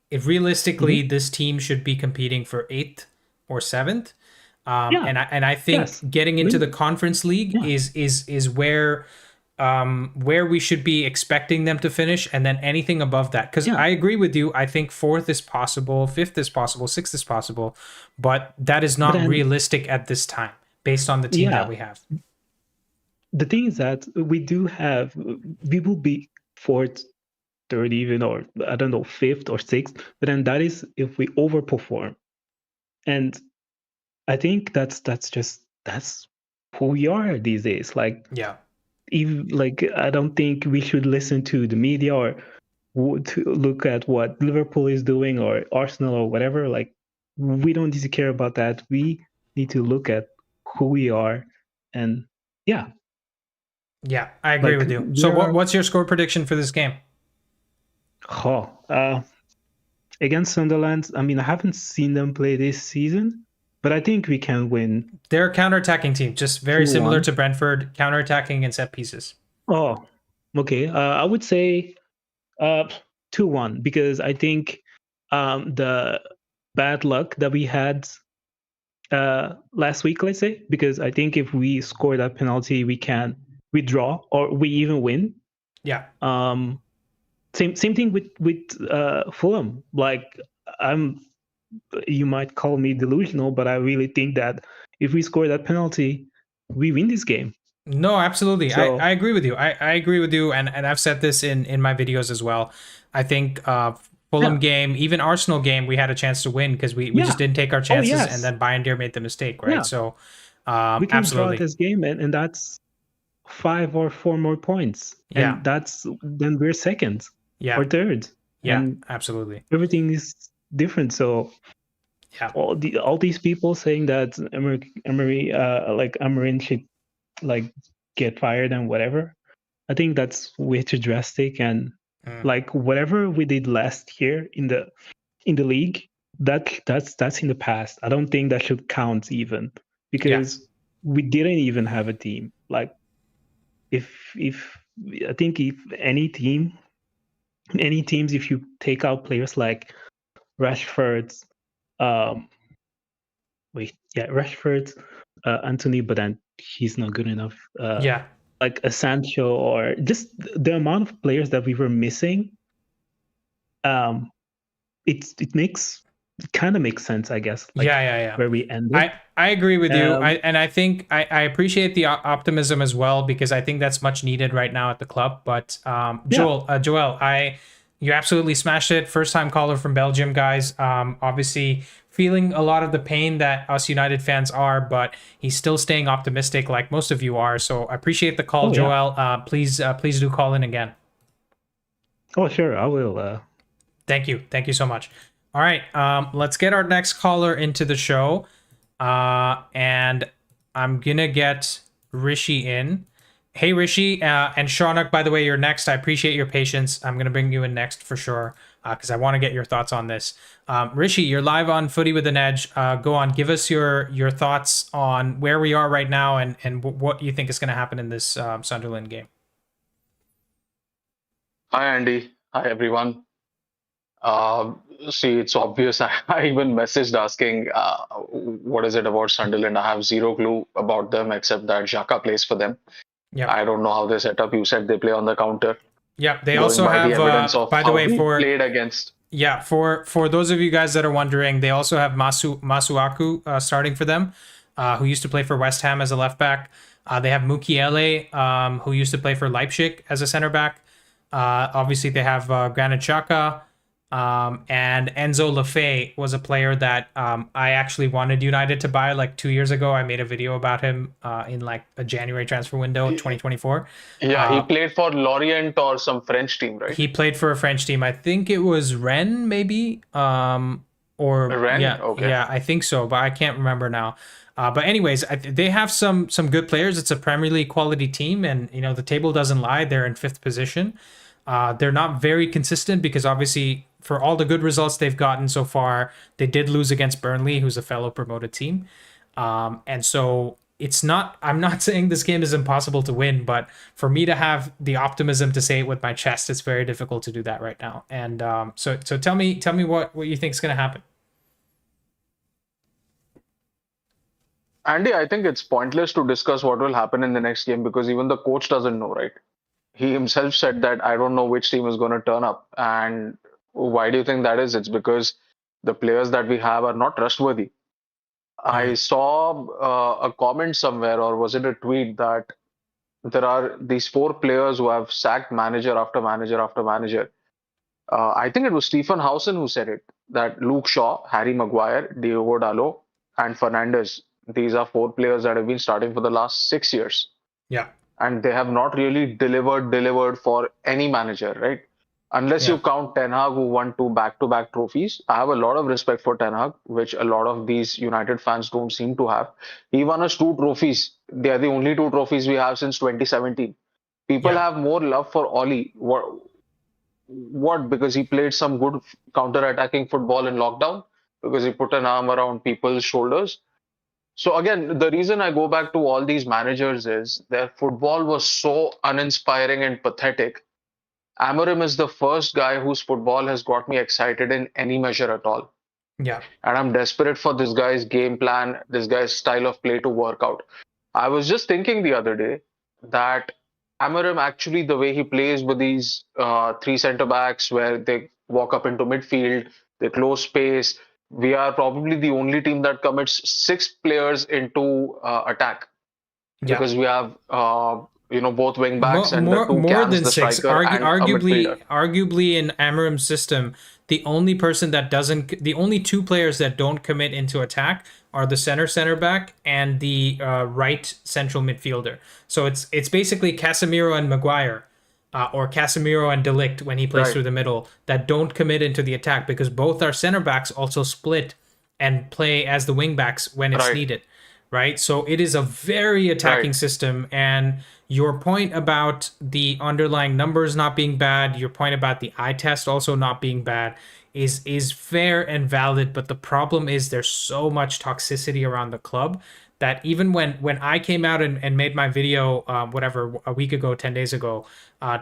S1: if realistically this team should be competing for 8th or 7th, and I think getting into the Conference League is where we should be expecting them to finish, and then anything above that. Because I agree with you. I think 4th is possible, 5th is possible, 6th is possible, but that is not realistic at this time based on the team that we have.
S4: The thing is that we will be 4th, 3rd even, or I don't know, 5th or 6th, but then that is if we overperform. And I think that's who we are these days. Like, I don't think we should listen to the media or to look at what Liverpool is doing or Arsenal or whatever. Like, we don't need to care about that. We need to look at who we are. And
S1: I agree with you. So what's your score prediction for this game?
S4: Against Sunderland, I mean, I haven't seen them play this season, but I think we can win.
S1: They're a counter-attacking team, just very 2-1. Similar to Brentford, counter-attacking and set pieces.
S4: Oh, okay. I would say 2-1, because I think the bad luck that we had last week, let's say, because I think if we score that penalty, we can withdraw or we even win.
S1: Yeah.
S4: Same thing with Fulham. Like, you might call me delusional, but I really think that if we score that penalty, we win this game.
S1: No, absolutely. So, I agree with you. I agree with you, and I've said this in my videos as well. I think Fulham game, even Arsenal game, we had a chance to win because we just didn't take our chances, and then Bayern made the mistake, right? So
S4: we can
S1: absolutely
S4: draw this game, and that's 5 or 4 more points, and then we're second or third.
S1: And absolutely,
S4: everything is different. So all these people saying that Amorim should like get fired and whatever, I think that's way too drastic. And like, whatever we did last year in the league, that's in the past. I don't think that should count even, because we didn't even have a team. Like, if I think if any teams, if you take out players like Rashford, Anthony, but then he's not good enough. Like a Sancho, or just the amount of players that we were missing, it makes kind of makes sense, I guess. Like,
S1: yeah.
S4: Where we ended.
S1: I agree with you. I think I appreciate the optimism as well, because I think that's much needed right now at the club. But Joel, you absolutely smashed it. First time caller from Belgium, guys. Obviously feeling a lot of the pain that us United fans are, but he's still staying optimistic like most of you are. So I appreciate the call, Joel. Please do call in again.
S4: Oh, sure. I will.
S1: Thank you so much. All right, let's get our next caller into the show. And I'm going to get Rishi in. Hey, Rishi, and Shaunak, by the way, you're next. I appreciate your patience. I'm going to bring you in next for sure, because I want to get your thoughts on this. Rishi, you're live on Footy with an Edge. Go on, give us your thoughts on where we are right now and what you think is going to happen in this Sunderland game.
S5: Hi, Andy. Hi, everyone. See, it's obvious. I even messaged asking, what is it about Sunderland? I have zero clue about them except that Xhaka plays for them. Yeah. I don't know how they set up. You said they play on the counter.
S1: Yeah, they also have, by the way,
S5: played against.
S1: Yeah, for those of you guys that are wondering, they also have Masuaku starting for them, who used to play for West Ham as a left back. They have Mukiele, who used to play for Leipzig as a center back. Obviously, they have Granit Xhaka. And Enzo Lefebvre was a player that I actually wanted United to buy like 2 years ago. I made a video about him in like a January transfer window, 2024.
S5: Yeah, he played for Lorient or some French team, right?
S1: He played for a French team. I think it was Rennes, maybe. Or
S5: Rennes?
S1: Yeah,
S5: okay.
S1: Yeah, I think so, but I can't remember now. But anyways, they have some good players. It's a Premier League quality team, and you know the table doesn't lie. They're in 5th position. They're not very consistent because obviously for all the good results they've gotten so far, they did lose against Burnley, who's a fellow promoted team. And so I'm not saying this game is impossible to win, but for me to have the optimism to say it with my chest, it's very difficult to do that right now. And so tell me what you think is going to happen.
S5: Andy, I think it's pointless to discuss what will happen in the next game because even the coach doesn't know, right? He himself said that I don't know which team is going to turn up. And why do you think that is? It's because the players that we have are not trustworthy. I saw a comment somewhere, or was it a tweet, that there are these 4 players who have sacked manager after manager after manager. I think it was Stephen Howson who said it, that Luke Shaw, Harry Maguire, Diogo Dalot, and Fernandes. These are 4 players that have been starting for the last 6 years.
S1: Yeah.
S5: And they have not really delivered for any manager, right? Unless you count Ten Hag, who won 2 back-to-back trophies. I have a lot of respect for Ten Hag, which a lot of these United fans don't seem to have. He won us 2 trophies. They are the only 2 trophies we have since 2017. People have more love for Oli. What? Because he played some good counter-attacking football in lockdown? Because he put an arm around people's shoulders? So again, the reason I go back to all these managers is their football was so uninspiring and pathetic. Amorim is the first guy whose football has got me excited in any measure at all.
S1: Yeah.
S5: And I'm desperate for this guy's game plan, this guy's style of play to work out. I was just thinking the other day that Amorim, actually, the way he plays with these 3 centre-backs where they walk up into midfield, they close space, we are probably the only team that commits 6 players into attack. Because we have both wing backs and the 2 cams, the striker and
S1: arguably in Amorim's system, the only 2 players that don't commit into attack are the center back and the right central midfielder. So it's basically Casemiro and Maguire, or Casemiro and De Ligt when he plays through the middle, that don't commit into the attack because both our center backs also split and play as the wing backs when it's needed. Right. So it is a very attacking system. And your point about the underlying numbers not being bad, your point about the eye test also not being bad is fair and valid. But the problem is there's so much toxicity around the club that even when I came out and made my video, a week ago, 10 days ago,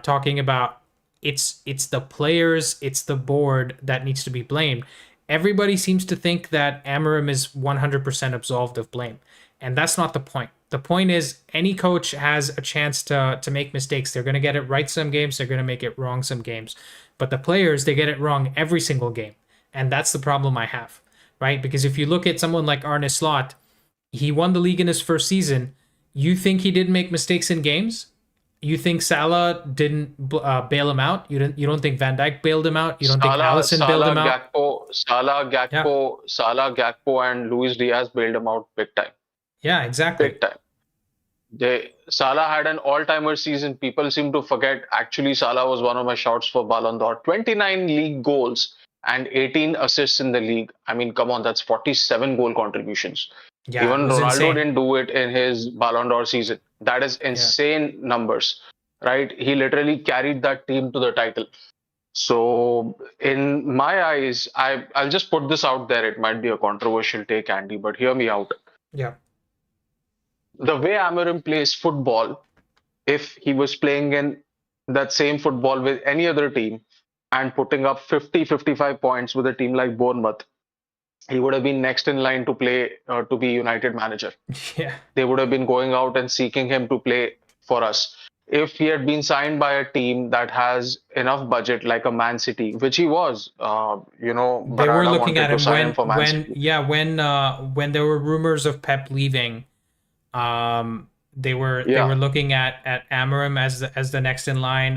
S1: talking about it's the players, it's the board that needs to be blamed. Everybody seems to think that Amorim is 100% absolved of blame. And that's not the point. The point is any coach has a chance to make mistakes. They're going to get it right some games. They're going to make it wrong some games. But the players, they get it wrong every single game. And that's the problem I have. right? Because if you look at someone like Arne Slot, he won the league in his first season. You think he didn't make mistakes in games? You think Salah didn't bail him out? You don't think Van Dijk bailed him out? You don't think Alisson bailed him out?
S5: Salah, Gakpo, and Luis Diaz bailed him out big time.
S1: Yeah, exactly.
S5: Big time. Salah had an all-timer season. People seem to forget. Actually, Salah was one of my shouts for Ballon d'Or. 29 league goals and 18 assists in the league. I mean, come on, that's 47 goal contributions.
S1: Yeah,
S5: even Ronaldo
S1: insane.
S5: didn't do it in his Ballon d'Or season. That is insane numbers, right? He literally carried that team to the title. So in my eyes, I'll just put this out there. It might be a controversial take, Andy, but hear me out.
S1: Yeah.
S5: The way Amorim plays football, if he was playing in that same football with any other team and putting up 50, 55 points with a team like Bournemouth, he would have been next in line to play to be United manager.
S1: Yeah.
S5: They would have been going out and seeking him to play for us. If he had been signed by a team that has enough budget, like a Man City, which he was,
S1: they were looking at him when there were rumors of Pep leaving. They were looking at Amorim as the next in line.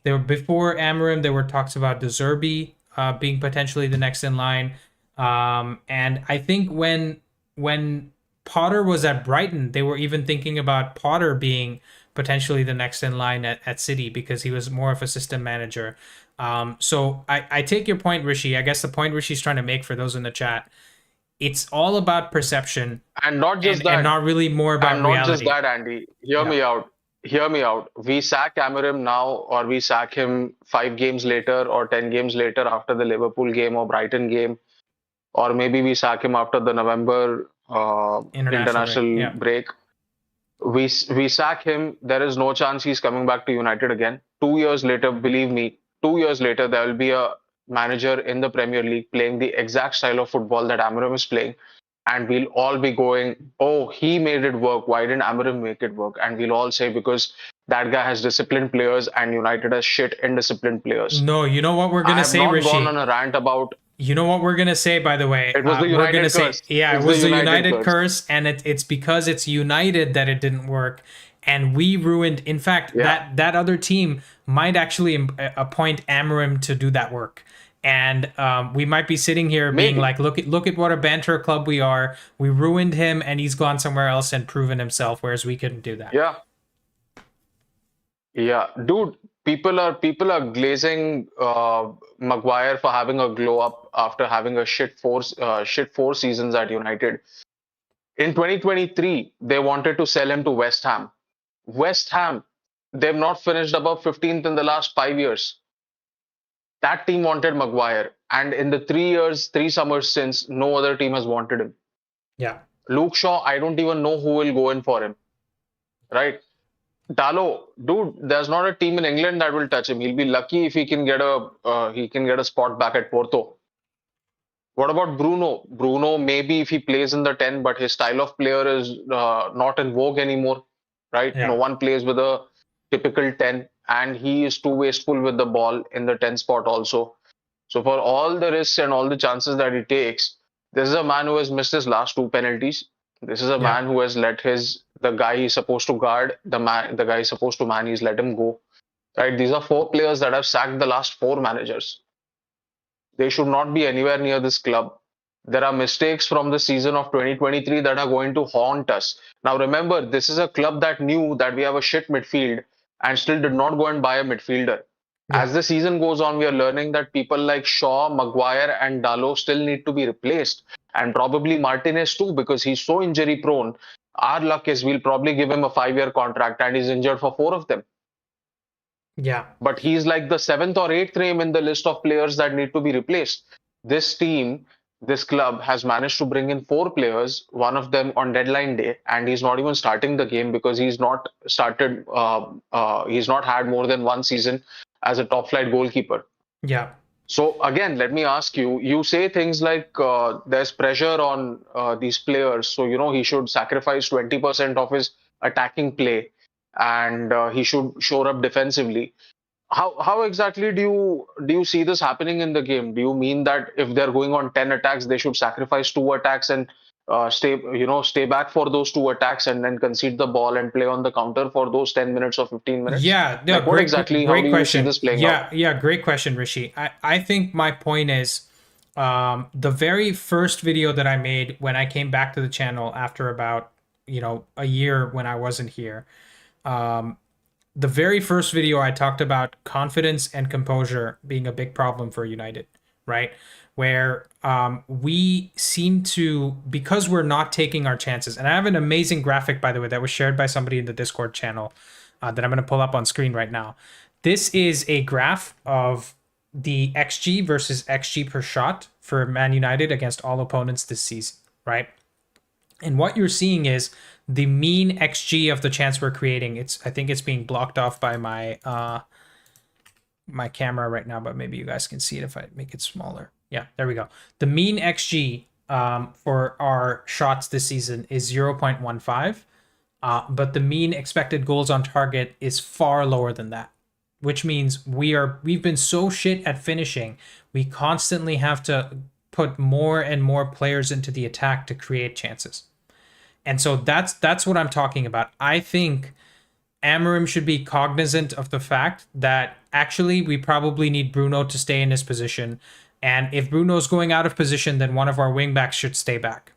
S1: There were before Amorim, there were talks about De Zerbi being potentially the next in line. And I think when Potter was at Brighton, they were even thinking about Potter being potentially the next in line at City because he was more of a system manager. So I take your point, Rishi. I guess the point Rishi's trying to make for those in the chat, it's all about perception,
S5: and not just that,
S1: and not really more about
S5: and not
S1: reality.
S5: just that, Andy. Hear me out. We sack Amorim now, or we sack him 5 games later, or 10 games later after the Liverpool game or Brighton game, or maybe we sack him after the November international break. We sack him. There is no chance he's coming back to United again. 2 years later, believe me, 2 years later, there will be a manager in the Premier League playing the exact style of football that Amorim is playing. And we'll all be going, oh, he made it work. Why didn't Amorim make it work? And we'll all say, because that guy has disciplined players and United has shit indisciplined players.
S1: No, you know what we're going to say, Rishi?
S5: I have not gone on a rant about...
S1: You know what we're going to say, by the way?
S5: It was the United curse.
S1: It was the United curse, and it's because it's United that it didn't work. And we ruined... In fact, that other team might actually appoint Amorim to do that work. And we might be sitting here being like, look at what a banter club we are. We ruined him, and he's gone somewhere else and proven himself, whereas we couldn't do that.
S5: Yeah, dude. People are glazing Maguire for having a glow up after having a shit 4 seasons at United. In 2023, they wanted to sell him to West Ham. West Ham, they've not finished above 15th in the last 5 years. That team wanted Maguire, and in the 3 summers since, no other team has wanted him.
S1: Yeah.
S5: Luke Shaw, I don't even know who will go in for him. Right? Dalot, dude, there's not a team in England that will touch him. He'll be lucky if he can get a spot back at Porto. What about Bruno? Bruno, maybe if he plays in the 10, but his style of player is not in vogue anymore. Right?
S1: Yeah.
S5: No one plays with a typical 10. And he is too wasteful with the ball in the 10 spot also. So for all the risks and all the chances that he takes, this is a man who has missed his last 2 penalties. This is a man who has let the guy he's supposed to guard, the guy he's supposed to man, he's let him go. Right? These are 4 players that have sacked the last 4 managers. They should not be anywhere near this club. There are mistakes from the season of 2023 that are going to haunt us. Now remember, this is a club that knew that we have a shit midfield and still did not go and buy a midfielder. Yeah. As the season goes on, we are learning that people like Shaw, Maguire and Dalot still need to be replaced. And probably Martinez too, because he's so injury prone. Our luck is we'll probably give him a 5-year contract and he's injured for 4 of them.
S1: Yeah.
S5: But he's like the 7th or 8th name in the list of players that need to be replaced. This team, this club has managed to bring in 4 players, one of them on deadline day, and he's not even starting the game because he's not started. He's not had more than 1 season as a top flight goalkeeper.
S1: Yeah.
S5: So again, let me ask you. You say things like there's pressure on these players, so he should sacrifice 20% of his attacking play, and he should shore up defensively. how exactly do you see this happening in the game? Do you mean that if they're going on 10 attacks, they should sacrifice 2 attacks and stay back for those 2 attacks and then concede the ball and play on the counter for those 10 minutes or 15 minutes?
S1: Yeah, no,
S5: Like what exactly, how
S1: great
S5: do you see
S1: question.
S5: this playing
S1: Yeah,
S5: out?
S1: yeah, great question, Rishi. I think my point is, the very first video that I made when I came back to the channel after about, a year when I wasn't here, the very first video I talked about confidence and composure being a big problem for United, right? Where we seem to, because we're not taking our chances. And I have an amazing graphic, by the way, that was shared by somebody in the Discord channel that I'm going to pull up on screen right now. This is a graph of the XG versus XG per shot for Man United against all opponents this season, right? And what you're seeing is the mean XG of the chance we're creating. I think it's being blocked off by my my camera right now, but maybe you guys can see it if I make it smaller. Yeah, there we go. The mean XG for our shots this season is 0.15, but the mean expected goals on target is far lower than that, which means we've been so shit at finishing. We constantly have to put more and more players into the attack to create chances. And so that's what I'm talking about. I think Amorim should be cognizant of the fact that actually we probably need Bruno to stay in his position. And if Bruno's going out of position, then one of our wingbacks should stay back.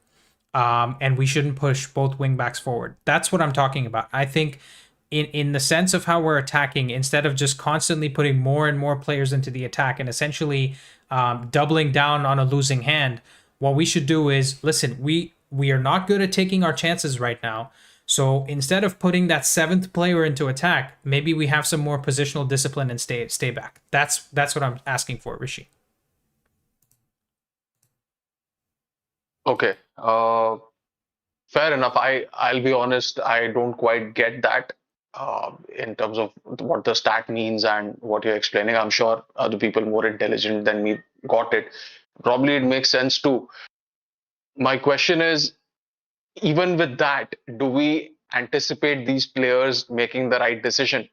S1: And we shouldn't push both wingbacks forward. That's what I'm talking about. I think in the sense of how we're attacking, instead of just constantly putting more and more players into the attack and essentially doubling down on a losing hand, what we should do is, listen, we are not good at taking our chances right now. So instead of putting that 7th player into attack, maybe we have some more positional discipline and stay back. That's what I'm asking for, Rishi.
S5: Okay. Fair enough. I'll be honest, I don't quite get that in terms of what the stat means and what you're explaining. I'm sure other people more intelligent than me got it. Probably it makes sense too. My question is, even with that, do we anticipate these players making the right decision?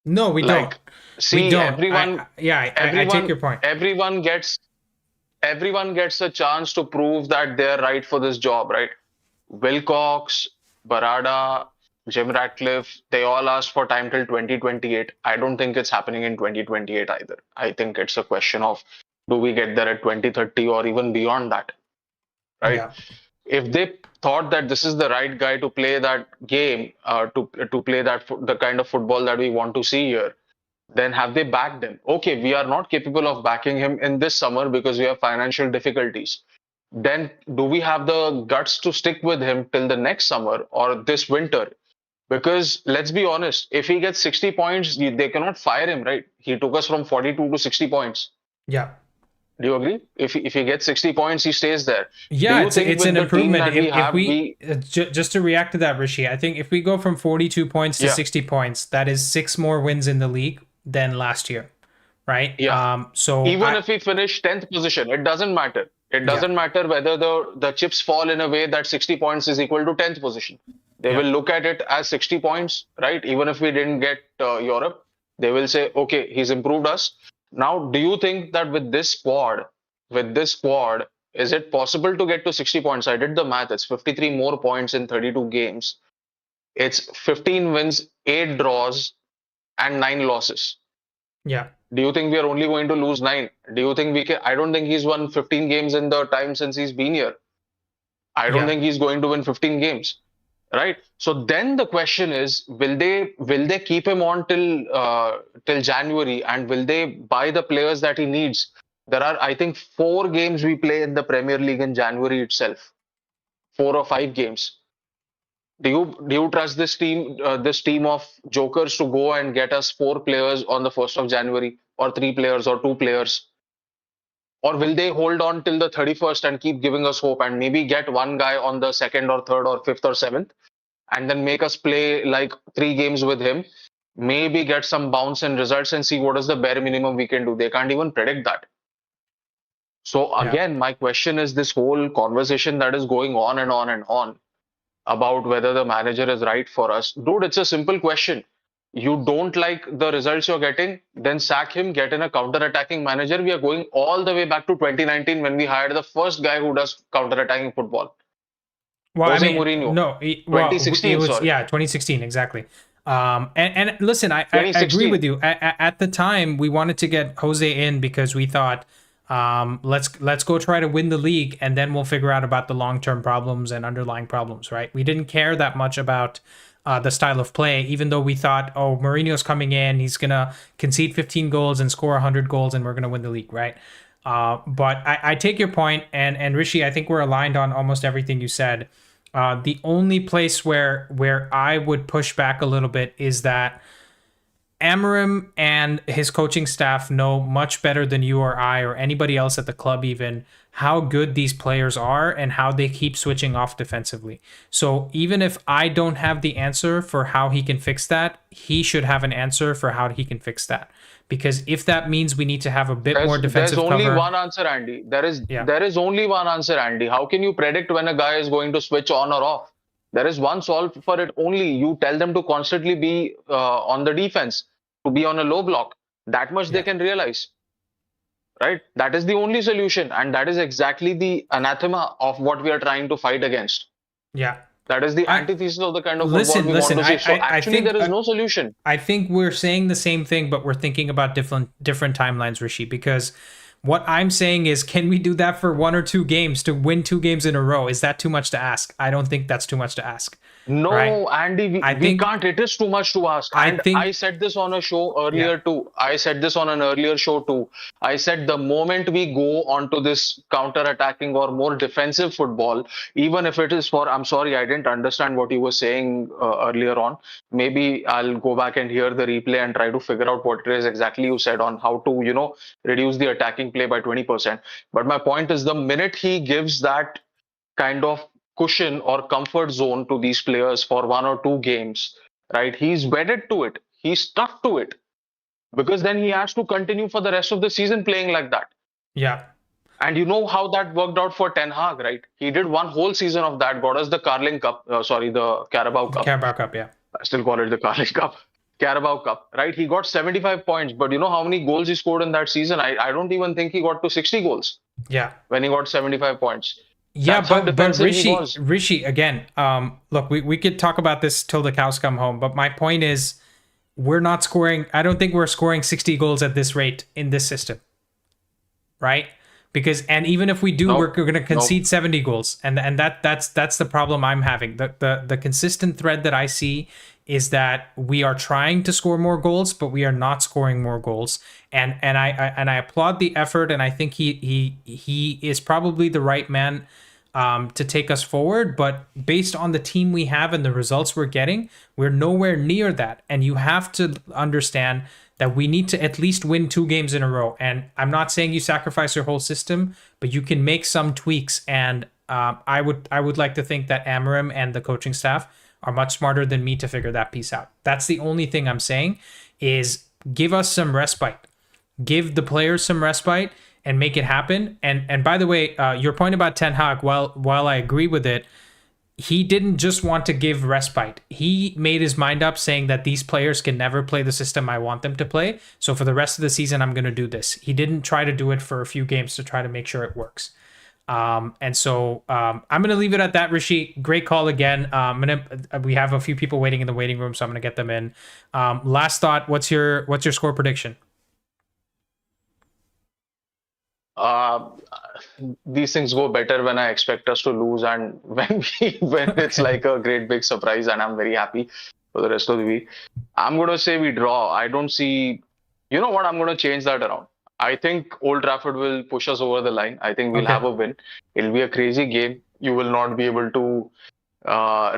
S1: No, we don't.
S5: See,
S1: we don't.
S5: everyone,
S1: I take your point.
S5: Everyone gets a chance to prove that they're right for this job, right? Wilcox, Barada, Jim Ratcliffe, they all asked for time till 2028. I don't think it's happening in 2028 either. I think it's a question of, do we get there at 2030 or even beyond that, right?
S1: Yeah.
S5: If they thought that this is the right guy to play that game, to play the kind of football that we want to see here, then have they backed him? Okay, we are not capable of backing him in this summer because we have financial difficulties. Then do we have the guts to stick with him till the next summer or this winter? Because let's be honest, if he gets 60 points, they cannot fire him, right? He took us from 42 to 60 points.
S1: Yeah.
S5: Do you agree? If he gets 60 points, he stays there.
S1: Yeah, it's an improvement. If we just to react to that, Rishi, I think if we go from 42 points to 60 points, that is 6 more wins in the league than last year, right?
S5: Yeah.
S1: So
S5: even if we finish 10th position, it doesn't matter. It doesn't matter whether the chips fall in a way that 60 points is equal to 10th position. They will look at it as 60 points, right? Even if we didn't get Europe, they will say, okay, he's improved us. Now, do you think that with this squad, is it possible to get to 60 points? I did the math. It's 53 more points in 32 games. It's 15 wins, 8 draws, and 9 losses.
S1: Yeah.
S5: Do you think we are only going to lose 9? Do you think we can? I don't think he's won 15 games in the time since he's been here. I don't think he's going to win 15 games, right? So then the question is, will they keep him on till January, and will they buy the players that he needs? There are, I think, 4 games we play in the Premier League in January itself, 4 or 5 games. Do you trust this team of jokers to go and get us 4 players on the 1st of January, or 3 players or 2 players? Or will they hold on till the 31st and keep giving us hope and maybe get one guy on the 2nd or 3rd or 5th or 7th and then make us play like 3 games with him, maybe get some bounce in results and see what is the bare minimum we can do? They can't even predict that. So again, my question is, this whole conversation that is going on and on and on about whether the manager is right for us. Dude, it's a simple question. You don't like the results you're getting, then sack him, get in a counter-attacking manager. We are going all the way back to 2019 when we hired the first guy who does counter-attacking football.
S1: Well,
S5: Jose
S1: I mean,
S5: Mourinho.
S1: no, it
S5: 2016,
S1: was,
S5: sorry.
S1: yeah, 2016, exactly. And listen, I agree
S5: 2016.
S1: with you. At the time, we wanted to get Jose in because we thought, let's go try to win the league, and then we'll figure out about the long-term problems and underlying problems, right? We didn't care that much about the style of play, even though we thought, oh, Mourinho's coming in, he's gonna concede 15 goals and score 100 goals, and we're gonna win the league, right? But I take your point, and Rishi, I think we're aligned on almost everything you said. The only place where I would push back a little bit is that Amorim and his coaching staff know much better than you or I or anybody else at the club even how good these players are and how they keep switching off defensively. So even if I don't have the answer for how he can fix that, he should have an answer for how he can fix that. Because if that means we need to have a bit more defensive cover.
S5: There's only one answer, Andy. There is only one answer, Andy. How can you predict when a guy is going to switch on or off? There is one solve for it only. You tell them to constantly be on the defense, to be on a low block. That much they can realize. Right? That is the only solution. And that is exactly the anathema of what we are trying to fight against.
S1: Yeah.
S5: That is the antithesis of the kind of football we want to see. So actually, there is no solution.
S1: I think we're saying the same thing, but we're thinking about different timelines, Rishi, because what I'm saying is, can we do that for 1 or 2 games to win 2 games in a row? Is that too much to ask? I don't think that's too much to ask.
S5: No, right? Andy, we can't. It is too much to ask. I said this on a show earlier too. I said this on an earlier show too. I said the moment we go onto this counter-attacking or more defensive football, even if it is for, I'm sorry, I didn't understand what you were saying earlier on. Maybe I'll go back and hear the replay and try to figure out what it is exactly you said on how to, reduce the attacking play by 20%. But my point is, the minute he gives that kind of cushion or comfort zone to these players for 1 or 2 games, right? He's wedded to it. He's stuck to it, because then he has to continue for the rest of the season playing like that.
S1: Yeah.
S5: And you know how that worked out for Ten Hag, right? He did 1 whole season of that, got us the Carling Cup, the Carabao Cup.
S1: Carabao Cup, yeah.
S5: I still call it the Carling Cup. Carabao Cup, right? He got 75 points, but you know how many goals he scored in that season? I don't even think he got to 60 goals.
S1: Yeah.
S5: When he got 75 points.
S1: Yeah, but Rishi, again, look, we could talk about this till the cows come home, but my point is, we're not scoring. I don't think we're scoring 60 goals at this rate in this system, right? And even if we do, we're going to concede 70 goals, and that's the problem I'm having. The consistent thread that I see is that we are trying to score more goals, but we are not scoring more goals. And I applaud the effort, and I think he is probably the right man to take us forward. But based on the team we have and the results we're getting, we're nowhere near that. And you have to understand that we need to at least win 2 games in a row. And I'm not saying you sacrifice your whole system, but you can make some tweaks. And I would like to think that Amorim and the coaching staff are much smarter than me to figure that piece out. That's the only thing I'm saying, is give us some respite. Give the players some respite and make it happen. And by the way, your point about Ten Hag, while I agree with it, he didn't just want to give respite. He made his mind up saying that these players can never play the system I want them to play. So for the rest of the season, I'm going to do this. He didn't try to do it for a few games to try to make sure it works. And so I'm going to leave it at that, Rishi. Great call again. We have a few people waiting in the waiting room, so I'm going to get them in. Last thought, what's your score prediction?
S5: These things go better when I expect us to lose, and when it's like a great big surprise, and I'm very happy for the rest of the week. I'm going to say we draw. I don't see, you know what, I'm going to change that around. I think Old Trafford will push us over the line. I think we'll have a win. It'll be a crazy game. You will not be able to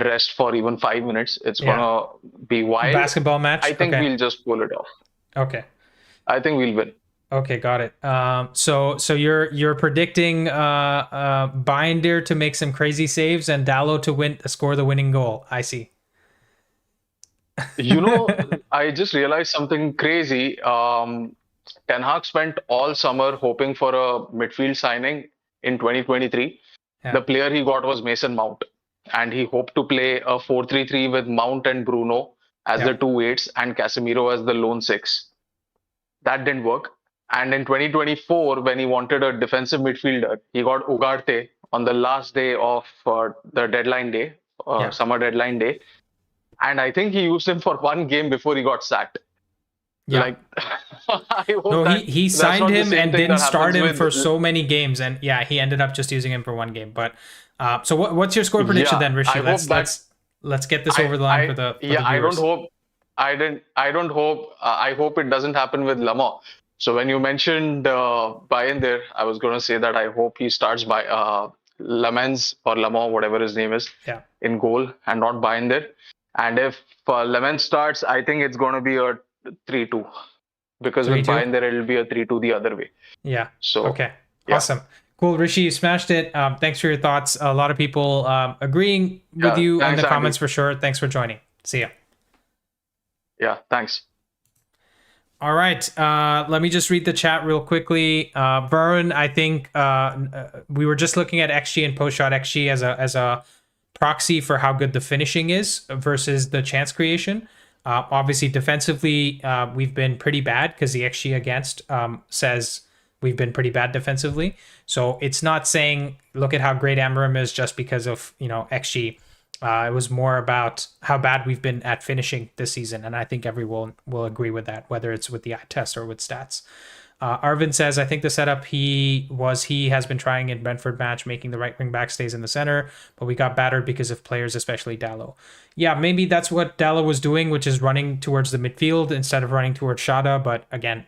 S5: rest for even 5 minutes. It's going to be wild.
S1: Basketball match?
S5: I think we'll just pull it off.
S1: Okay.
S5: I think we'll win.
S1: Okay, got it. So you're predicting Binder to make some crazy saves and Dallo to score the winning goal. I see.
S5: I just realized something crazy. Ten Hag spent all summer hoping for a midfield signing in 2023. Yeah. The player he got was Mason Mount, and he hoped to play a 4-3-3 with Mount and Bruno as the 2 8s and Casemiro as the lone 6. That didn't work. And in 2024, when he wanted a defensive midfielder, he got Ugarte on the last day of the deadline day, summer deadline day. And I think he used him for one game before he got sacked.
S1: Yeah.
S5: Like, I hope
S1: he signed him and didn't start him
S5: with...
S1: for so many games, and he ended up just using him for one game. But so what's your score prediction then, Rishi? Let's get this over the line for the viewers.
S5: I hope it doesn't happen with Lamont. So when you mentioned Bayern there, I was going to say that I hope he starts by Lamens or Lamont, whatever his name is, in goal, and not Bayern there. And if Lamens starts, I think it's going to be a 3-2, because with Bayern there it'll be a 3-2 the other way.
S1: Yeah. So okay. Yeah. Awesome. Cool, Rishi, you smashed it. Thanks for your thoughts. A lot of people agreeing with you in the comments for sure. Thanks for joining. See ya.
S5: Yeah, thanks.
S1: All right. Let me just read the chat real quickly. Vern, I think we were just looking at XG and post-shot XG as a proxy for how good the finishing is versus the chance creation. Obviously, defensively, we've been pretty bad because the XG against says we've been pretty bad defensively. So it's not saying, look at how great Amorim is just because of, XG. It was more about how bad we've been at finishing this season. And I think everyone will agree with that, whether it's with the eye test or with stats. Arvin says, I think the setup he has been trying in Brentford match, making the right wing back stays in the center, but we got battered because of players, especially Dallo. Yeah, maybe that's what Dallo was doing, which is running towards the midfield instead of running towards Shada. But again,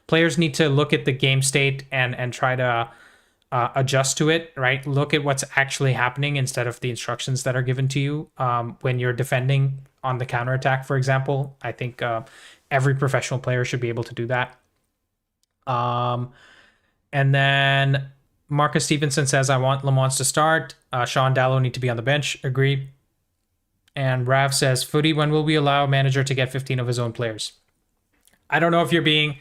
S1: players need to look at the game state and try to adjust to it, right? Look at what's actually happening instead of the instructions that are given to you when you're defending on the counterattack, for example. I think every professional player should be able to do that. And then Marcus Stevenson says, I want Lamont to start. Sean Dallo need to be on the bench. Agree. And Rav says, Footy, when will we allow a manager to get 15 of his own players? I don't know if you're being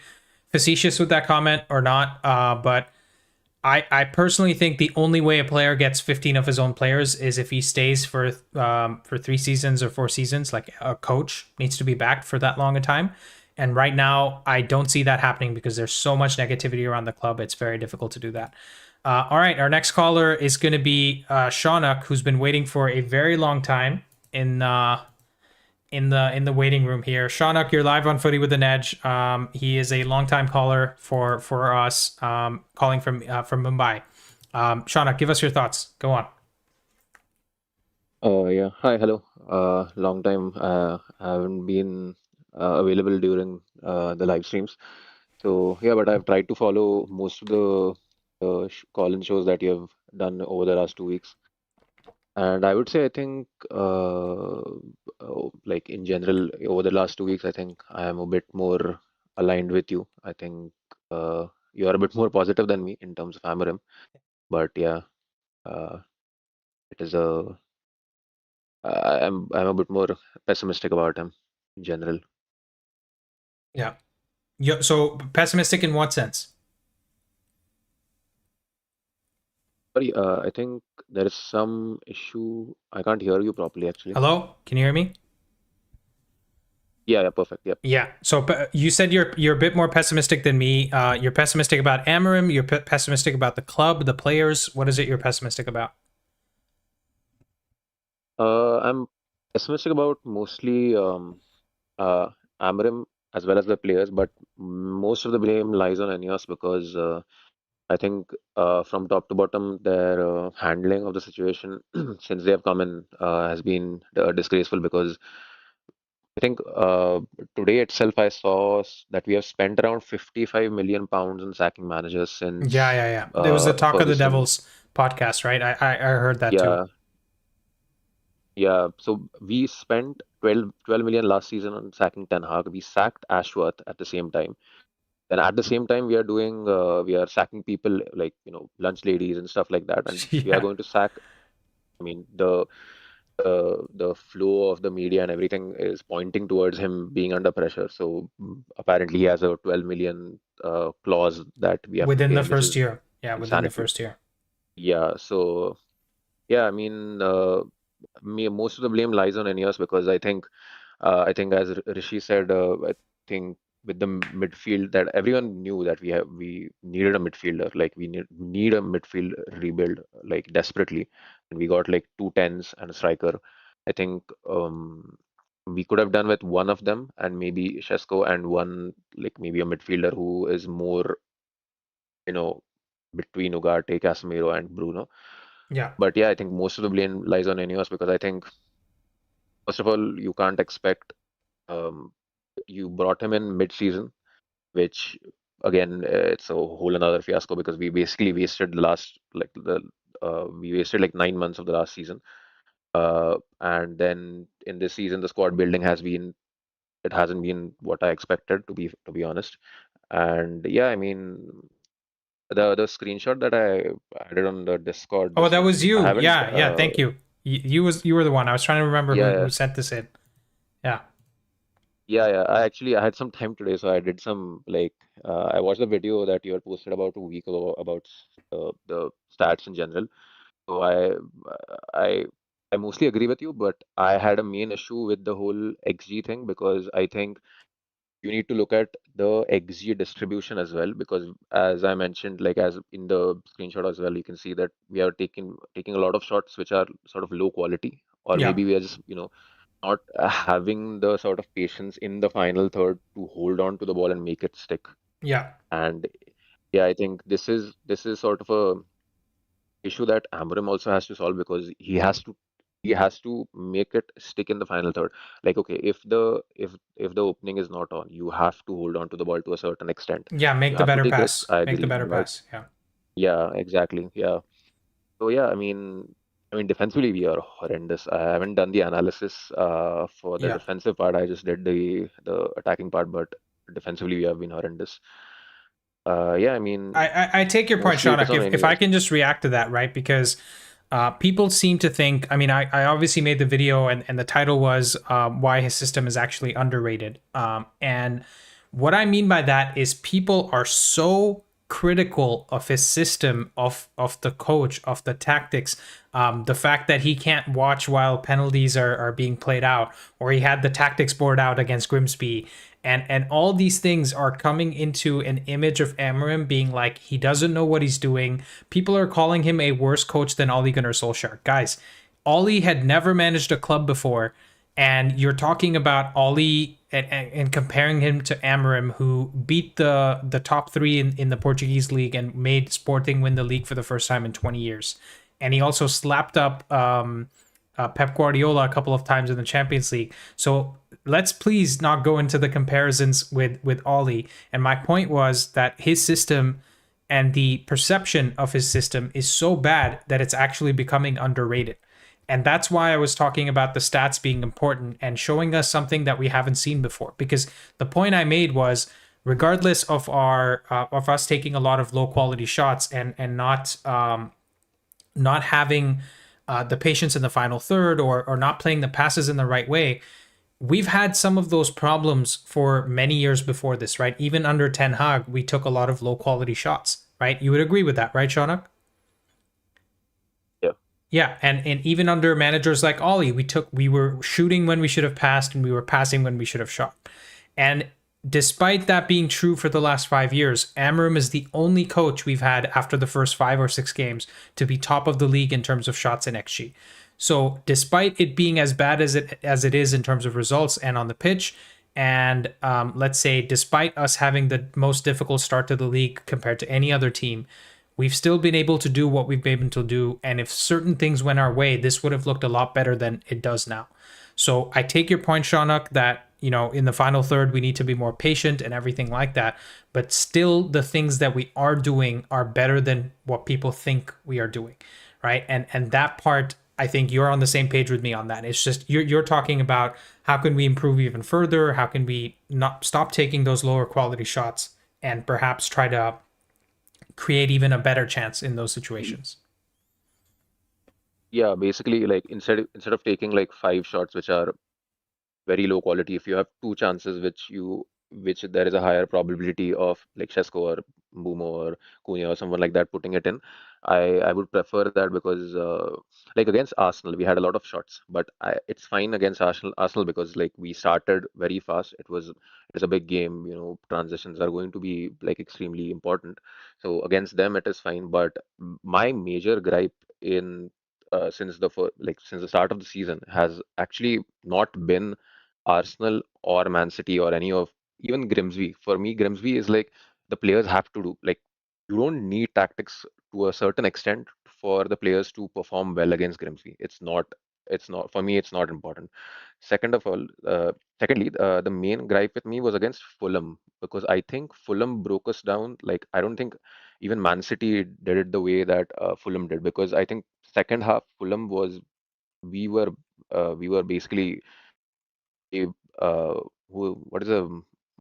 S1: facetious with that comment or not, but I personally think the only way a player gets 15 of his own players is if he stays for 3 seasons or 4 seasons. Like, a coach needs to be backed for that long a time. And right now, I don't see that happening because there's so much negativity around the club. It's very difficult to do that. All right, our next caller is going to be Shaunuk, who's been waiting for a very long time in the waiting room here. Shaunuk, you're live on Footy with an Edge. He is a longtime caller for us, calling from Mumbai. Shaunuk, give us your thoughts. Go on.
S6: Yeah. Hi. Hello. Long time. I haven't been available during the live streams. So yeah, but I've tried to follow most of the call-in shows that you have done over the last 2 weeks. And I would say, I think, like in general, over the last 2 weeks, I think I am a bit more aligned with you. I think you are a bit more positive than me in terms of Amorim. But yeah, it is I'm a bit more pessimistic about him in general.
S1: Yeah. So pessimistic in what sense?
S6: Sorry, I think there is some issue. I can't hear you properly, actually.
S1: Hello? Can you hear me?
S6: Yeah, perfect. Yep.
S1: Yeah. So you said you're a bit more pessimistic than me. You're pessimistic about Amorim. You're pessimistic about the club, the players. What is it you're pessimistic about?
S6: I'm pessimistic about mostly Amorim as well as the players, but most of the blame lies on Ineos because I think from top to bottom, their handling of the situation since they have come in has been disgraceful, because I think today itself I saw that we have spent around £55 million in sacking managers since.
S1: Yeah. There was the Talk of the Devils podcast, right? I heard that too.
S6: Yeah. So we spent 12 million last season on sacking Ten Hag. We sacked Ashworth at the same time. Then at the same time, we are sacking people like, lunch ladies and stuff like that. And we are going to sack. I mean, the flow of the media and everything is pointing towards him being under pressure. So apparently he has a 12 million clause that we have
S1: within
S6: to pay,
S1: the first year. Yeah, within the first year.
S6: Yeah. So yeah, I mean, most of the blame lies on Ineos, because I think I think as Rishi said, I think with the midfield that everyone knew that we needed a midfielder, like we need a midfield rebuild like desperately, and we got like 2 10s and a striker. I think we could have done with one of them and maybe Shesko and one like maybe a midfielder who is more, you know, between Ugarte, Casemiro, and Bruno.
S1: Yeah.
S6: But yeah, I think most of the blame lies on Ineos because I think first of all you can't expect you brought him in mid-season, which again it's a whole another fiasco because we basically wasted the last we wasted like 9 months of the last season. And then in this season the squad building hasn't been what I expected to be honest. And yeah, I mean the screenshot that I added on the Discord.
S1: Oh, that was you.
S6: I haven't.
S1: Yeah. Thank you. You were the one. I was trying to remember who sent this in. Yeah.
S6: Yeah. I had some time today, so I did some I watched the video that you had posted about a week ago about the stats in general. So I I mostly agree with you, but I had a main issue with the whole XG thing because I think you need to look at the XG distribution as well because as I mentioned, like as in the screenshot as well, you can see that we are taking a lot of shots which are sort of low quality, or
S1: Yeah.
S6: maybe we are just not having the sort of patience in the final third to hold on to the ball and make it stick.
S1: Yeah.
S6: And yeah, I think this is sort of a issue that Amorim also has to solve because he has to make it stick in the final third. Like, okay, if the opening is not on, you have to hold on to the ball to a certain extent.
S1: Yeah, make
S6: You
S1: the
S6: have to
S1: better
S6: take risks.
S1: pass.
S6: I
S1: Make the
S6: agree.
S1: better pass. Yeah.
S6: Yeah, exactly. Yeah. So yeah, I mean, defensively we are horrendous. I haven't done the analysis for the
S1: Yeah.
S6: defensive part. I just did the attacking part, but defensively we have been horrendous. Yeah, I mean,
S1: I take your point,
S6: mostly it is
S1: Shaunak.
S6: on
S1: If I
S6: Ineos.
S1: can just react to that, right? Because people seem to think, I mean, I obviously made the video and the title was why his system is actually underrated. And what I mean by that is people are so critical of his system, of the coach, of the tactics, the fact that he can't watch while penalties are being played out, or he had the tactics board out against Grimsby, and all these things are coming into an image of Amorim being like he doesn't know what he's doing. People are calling him a worse coach than Ole Gunnar Solskjaer. Guys, Ole had never managed a club before, and you're talking about Ole and comparing him to Amorim, who beat the top three in the Portuguese league and made Sporting win the league for the first time in 20 years. And he also slapped up Pep Guardiola a couple of times in the Champions League. So let's please not go into the comparisons with Ole. And my point was that his system and the perception of his system is so bad that it's actually becoming underrated. And that's why I was talking about the stats being important and showing us something that we haven't seen before. Because the point I made was, regardless of our of us taking a lot of low quality shots and not having the patience in the final third or not playing the passes in the right way, we've had some of those problems for many years before this, right? Even under Ten Hag, we took a lot of low quality shots, right? You would agree with that, right, Shaunak? Yeah, and even under managers like Ole, we were shooting when we should have passed and we were passing when we should have shot. And despite that being true for the last 5 years, Amorim is the only coach we've had after the first 5 or 6 games to be top of the league in terms of shots and XG. So despite it being as bad as it is in terms of results and on the pitch, and let's say despite us having the most difficult start to the league compared to any other team, we've still been able to do what we've been able to do. And if certain things went our way, this would have looked a lot better than it does now. So I take your point, Shaunak, that, in the final third, we need to be more patient and everything like that. But still, the things that we are doing are better than what people think we are doing, right? And that part, I think you're on the same page with me on that. It's just you're talking about how can we improve even further? How can we not stop taking those lower quality shots and perhaps try to create even a better chance in those situations?
S6: Yeah, basically, like instead of taking like 5 shots which are very low quality, if you have 2 chances which there is a higher probability of like Shesko or Bumo or Cunha or someone like that putting it in, I would prefer that because like against Arsenal, we had a lot of shots, but it's fine against Arsenal because like we started very fast. It's a big game, transitions are going to be like extremely important. So against them, it is fine. But my major gripe in since the start of the season has actually not been Arsenal or Man City or any of even Grimsby. For me, Grimsby is like the players have to do like you don't need tactics to a certain extent for the players to perform well against Grimsby. It's not for me. It's not important. Second of all, secondly, the main gripe with me was against Fulham because I think Fulham broke us down. Like I don't think even Man City did it the way that Fulham did because I think second half Fulham was we were we were basically a, what is a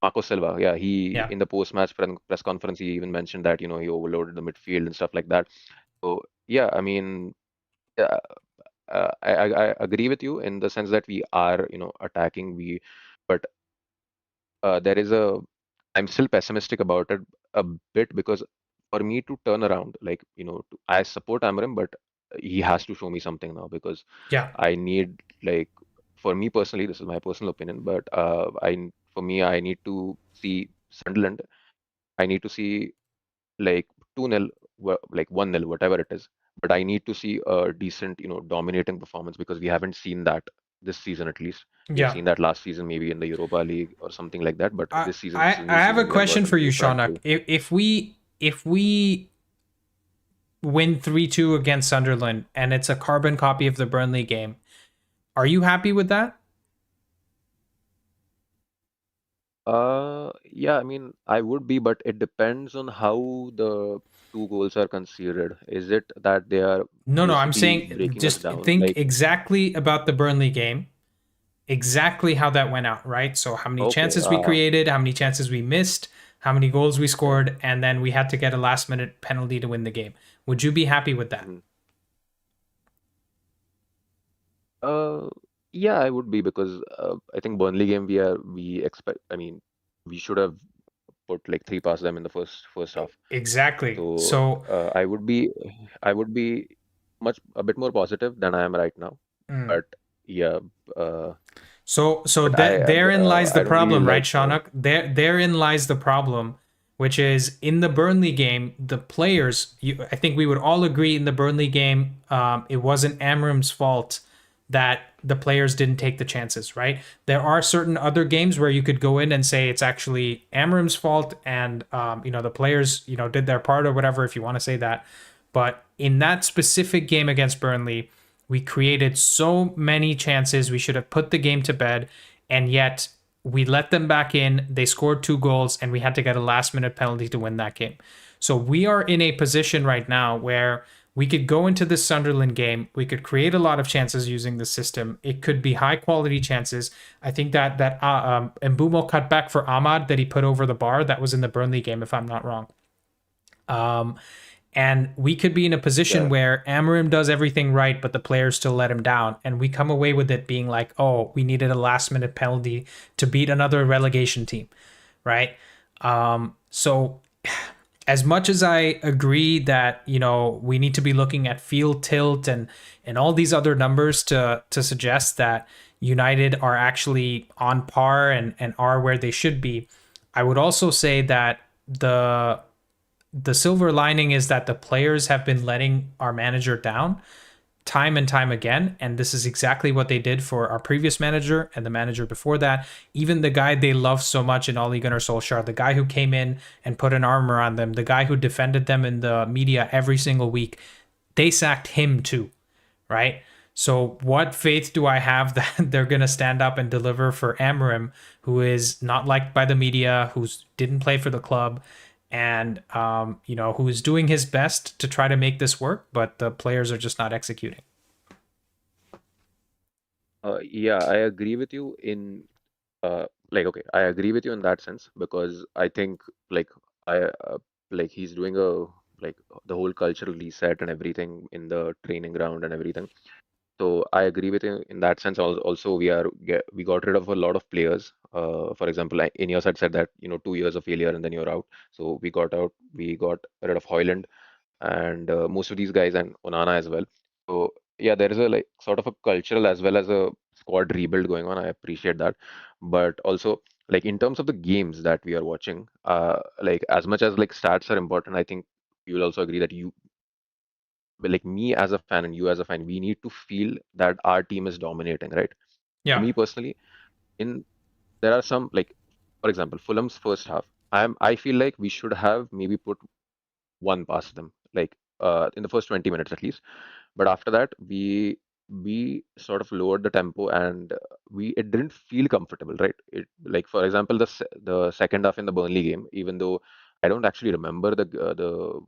S6: Marco Silva? Yeah, he
S1: Yeah.
S6: in the post-match press conference he even mentioned that he overloaded the midfield and stuff like that. So yeah, I mean, uh, I agree with you in the sense that we are attacking but there is a I'm still pessimistic about it a bit because for me to turn around, like I support Amorim, but he has to show me something now because
S1: Yeah.
S6: I need like for me personally, this is my personal opinion, but I need to see Sunderland. I need to see like 2-0, like 1-0, whatever it is. But I need to see a decent, dominating performance because we haven't seen that this season at least. We have
S1: Yeah.
S6: seen that last season, maybe in the Europa League or something like that. But
S1: I,
S6: this season, this is
S1: I
S6: a
S1: I
S6: new
S1: have a
S6: season. We have got
S1: question
S6: a
S1: for you,
S6: new front
S1: Shaunak.
S6: three.
S1: If we win 3-2 against Sunderland and it's a carbon copy of the Burnley game, are you happy with that?
S6: Yeah, I mean, I would be, but it depends on how the two goals are considered. Is it that they are
S1: No, I'm
S6: basically
S1: saying
S6: breaking us
S1: just
S6: down?
S1: think
S6: Like,
S1: exactly about the Burnley game, exactly how that went out, right? So how many
S6: okay,
S1: chances we created, how many chances we missed, how many goals we scored, and then we had to get a last minute penalty to win the game. Would you be happy with that?
S6: mhm. Uh, yeah, I would be because I think Burnley game we expect. I mean, we should have put like three past them in the first half.
S1: Exactly.
S6: So
S1: So
S6: I would be a bit more positive than I am right now. But yeah, uh,
S1: So
S6: but
S1: therein lies the
S6: I don't really
S1: problem, right,
S6: like.
S1: Shaunuk? Therein lies the problem, which is in the Burnley game, the players. I think we would all agree in the Burnley game, it wasn't Amorim's fault that the players didn't take the chances, right? There are certain other games where you could go in and say it's actually Amorim's fault, and the players, did their part or whatever, if you want to say that. But in that specific game against Burnley, we created so many chances. We should have put the game to bed, and yet we let them back in. They scored 2 goals, and we had to get a last minute penalty to win that game. So we are in a position right now where we could go into this Sunderland game. We could create a lot of chances using the system. It could be high quality chances. I think that Mbumo cut back for Ahmad that he put over the bar, that was in the Burnley game, if I'm not wrong. And we could be in a position
S6: Yeah.
S1: where Amorim does everything right, but the players still let him down. And we come away with it being like, oh, we needed a last minute penalty to beat another relegation team, right? So as much as I agree that, we need to be looking at field tilt and all these other numbers to suggest that United are actually on par and are where they should be, I would also say that the silver lining is that the players have been letting our manager down time and time again. And this is exactly what they did for our previous manager and the manager before that. Even the guy they love so much in Ole Gunnar Solskjaer, the guy who came in and put an arm around them, the guy who defended them in the media every single week, they sacked him too, right? So what faith do I have that they're going to stand up and deliver for Amorim, who is not liked by the media, who didn't play for the club, and who is doing his best to try to make this work, but the players are just not executing.
S6: Yeah, I agree with you in okay, I agree with you in that sense because I think like I like he's doing a like the whole cultural reset and everything in the training ground and everything. So I agree with you in that sense. Also, we got rid of a lot of players. For example, like Ineos had said that 2 years of failure and then you're out. So we got rid of Hoyland. and most of these guys, and Onana as well. So yeah, there is a like sort of a cultural as well as a squad rebuild going on. I appreciate that, but also like in terms of the games that we are watching, like as much as like stats are important, I think you will also agree that like me as a fan and you as a fan, we need to feel that our team is dominating, right? For
S1: Yeah.
S6: me personally, in there are some like, for example, Fulham's first half. I feel like we should have maybe put one past them, like in the first 20 minutes at least. But after that, we sort of lowered the tempo and we it didn't feel comfortable, right? It like for example the second half in the Burnley game, even though I don't actually remember the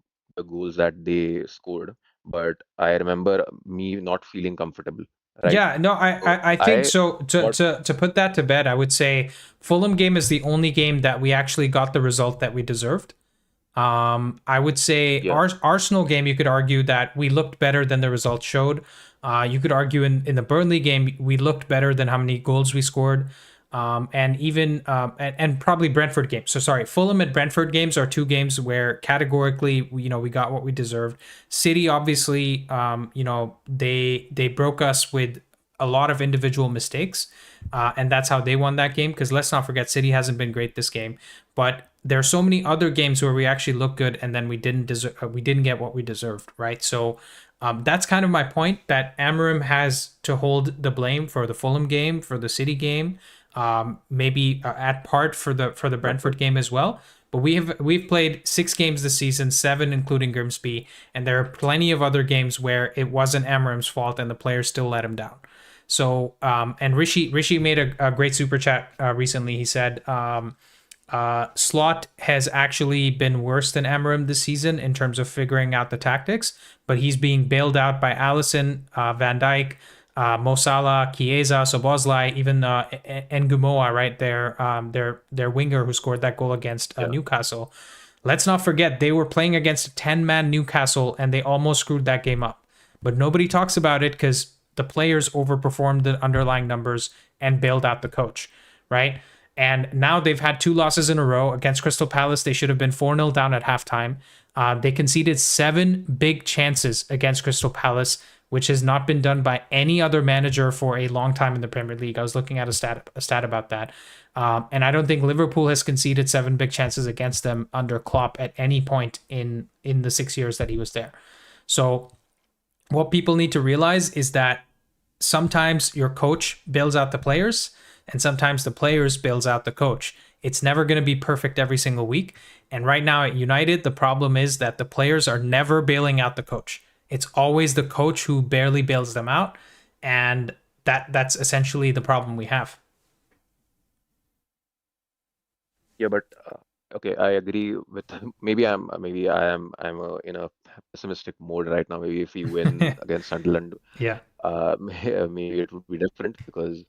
S6: goals that they scored, but I remember me not feeling comfortable, right?
S1: Yeah, no,
S6: So
S1: I think
S6: I
S1: so.
S6: got
S1: To put that to bed, I would say Fulham game is the only game that we actually got the result that we deserved. I would say
S6: yeah.
S1: our Arsenal game, you could argue that we looked better than the results showed. You could argue in the Burnley game, we looked better than how many goals we scored. And even and probably Brentford games. So sorry, Fulham and Brentford games are two games where categorically, we got what we deserved. City, obviously, they broke us with a lot of individual mistakes, and that's how they won that game. Because let's not forget, City hasn't been great this game, but there are so many other games where we actually look good, and then we didn't get what we deserved, right? So that's kind of my point, that Amorim has to hold the blame for the Fulham game, for the City game, maybe at part for the Brentford game as well. But we've played 6 games this season, 7 including Grimsby, and there are plenty of other games where it wasn't Amorim's fault and the players still let him down. So and Rishi made a great super chat recently. He said Slot has actually been worse than Amorim this season in terms of figuring out the tactics, but he's being bailed out by Allison, Van Dijk, Mo Salah, Chiesa, Szoboszlai, even Ngumoa, right? Their winger who scored that goal against Newcastle. Let's not forget, they were playing against a 10-man Newcastle and they almost screwed that game up. But nobody talks about it because the players overperformed the underlying numbers and bailed out the coach, right? And now they've had 2 losses in a row. Against Crystal Palace, they should have been 4-0 down at halftime. They conceded 7 big chances against Crystal Palace, which has not been done by any other manager for a long time in the Premier League. I was looking at a stat about that. And I don't think Liverpool has conceded 7 big chances against them under Klopp at any point in the 6 years that he was there. So what people need to realize is that sometimes your coach bails out the players, and sometimes the players bails out the coach. It's never going to be perfect every single week. And right now at United, the problem is that the players are never bailing out the coach. It's always the coach who barely bails them out. And that's essentially the problem we have.
S6: Yeah, but okay, I agree with maybe I am in a pessimistic mode right now. Maybe if we win against Sunderland,
S1: yeah,
S6: maybe it would be different, because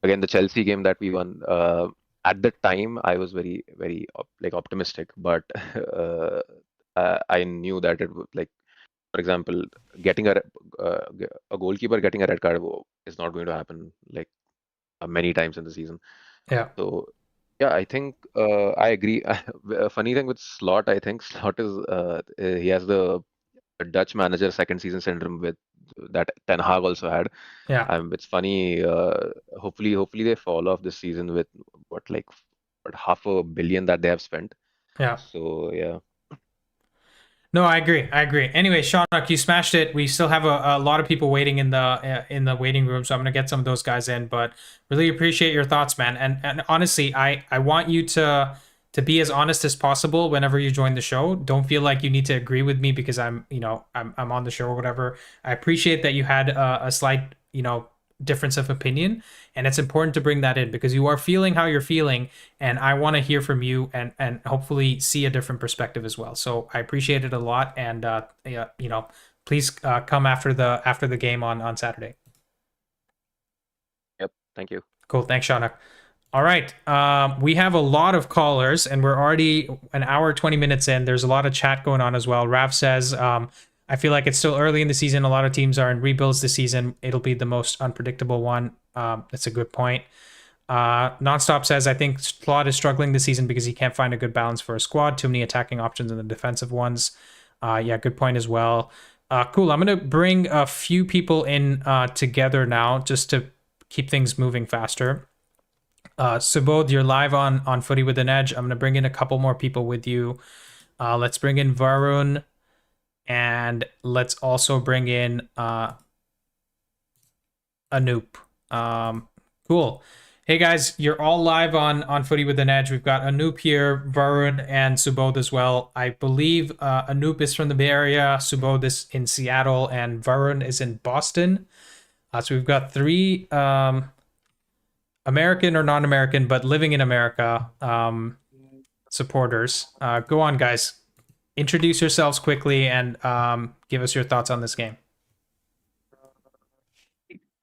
S6: again, the Chelsea game that we won, at the time I was very, very optimistic, but I knew that it would, like, for example, getting a goalkeeper getting a red card is not going to happen like many times in the season.
S1: Yeah.
S6: So yeah, I think I agree. A funny thing with Slot, I think Slot is he has the Dutch manager second season syndrome with that Ten Hag also had.
S1: Yeah.
S6: It's funny. Hopefully they fall off this season with what $500 million that they have spent.
S1: Yeah.
S6: So yeah.
S1: No, I agree. Anyway, Shaunak, you smashed it. We still have a lot of people waiting in the waiting room, so I'm gonna get some of those guys in. But really appreciate your thoughts, man. And honestly, I want you to be as honest as possible whenever you join the show. Don't feel like you need to agree with me because I'm on the show or whatever. I appreciate that you had a slight difference of opinion, and it's important to bring that in because you are feeling how you're feeling, and I want to hear from you and hopefully see a different perspective as well. So I appreciate it a lot, and please come after the game on Saturday.
S6: Yep, thank you.
S1: Cool, thanks, Shaunak. All right, we have a lot of callers, and we're already an hour 20 minutes in. There's a lot of chat going on as well. Rav says, I feel like it's still early in the season. A lot of teams are in rebuilds this season. It'll be the most unpredictable one. That's a good point. Nonstop says, I think Slot is struggling this season because he can't find a good balance for a squad. Too many attacking options and the defensive ones. Yeah, good point as well. Cool. I'm going to bring a few people in together now just to keep things moving faster. Subodh, you're live on Footy with an Edge. I'm going to bring in a couple more people with you. Let's bring in Varun, and let's also bring in Anoop. Cool. Hey guys, you're all live on Footy with an Edge. We've got Anoop here, Varun, and Subodh as well. I believe Anoop is from the Bay Area, Subodh is in Seattle, and Varun is in Boston. So we've got 3 American or non-American, but living in America supporters. Go on, guys. Introduce yourselves quickly and give us your thoughts on this game.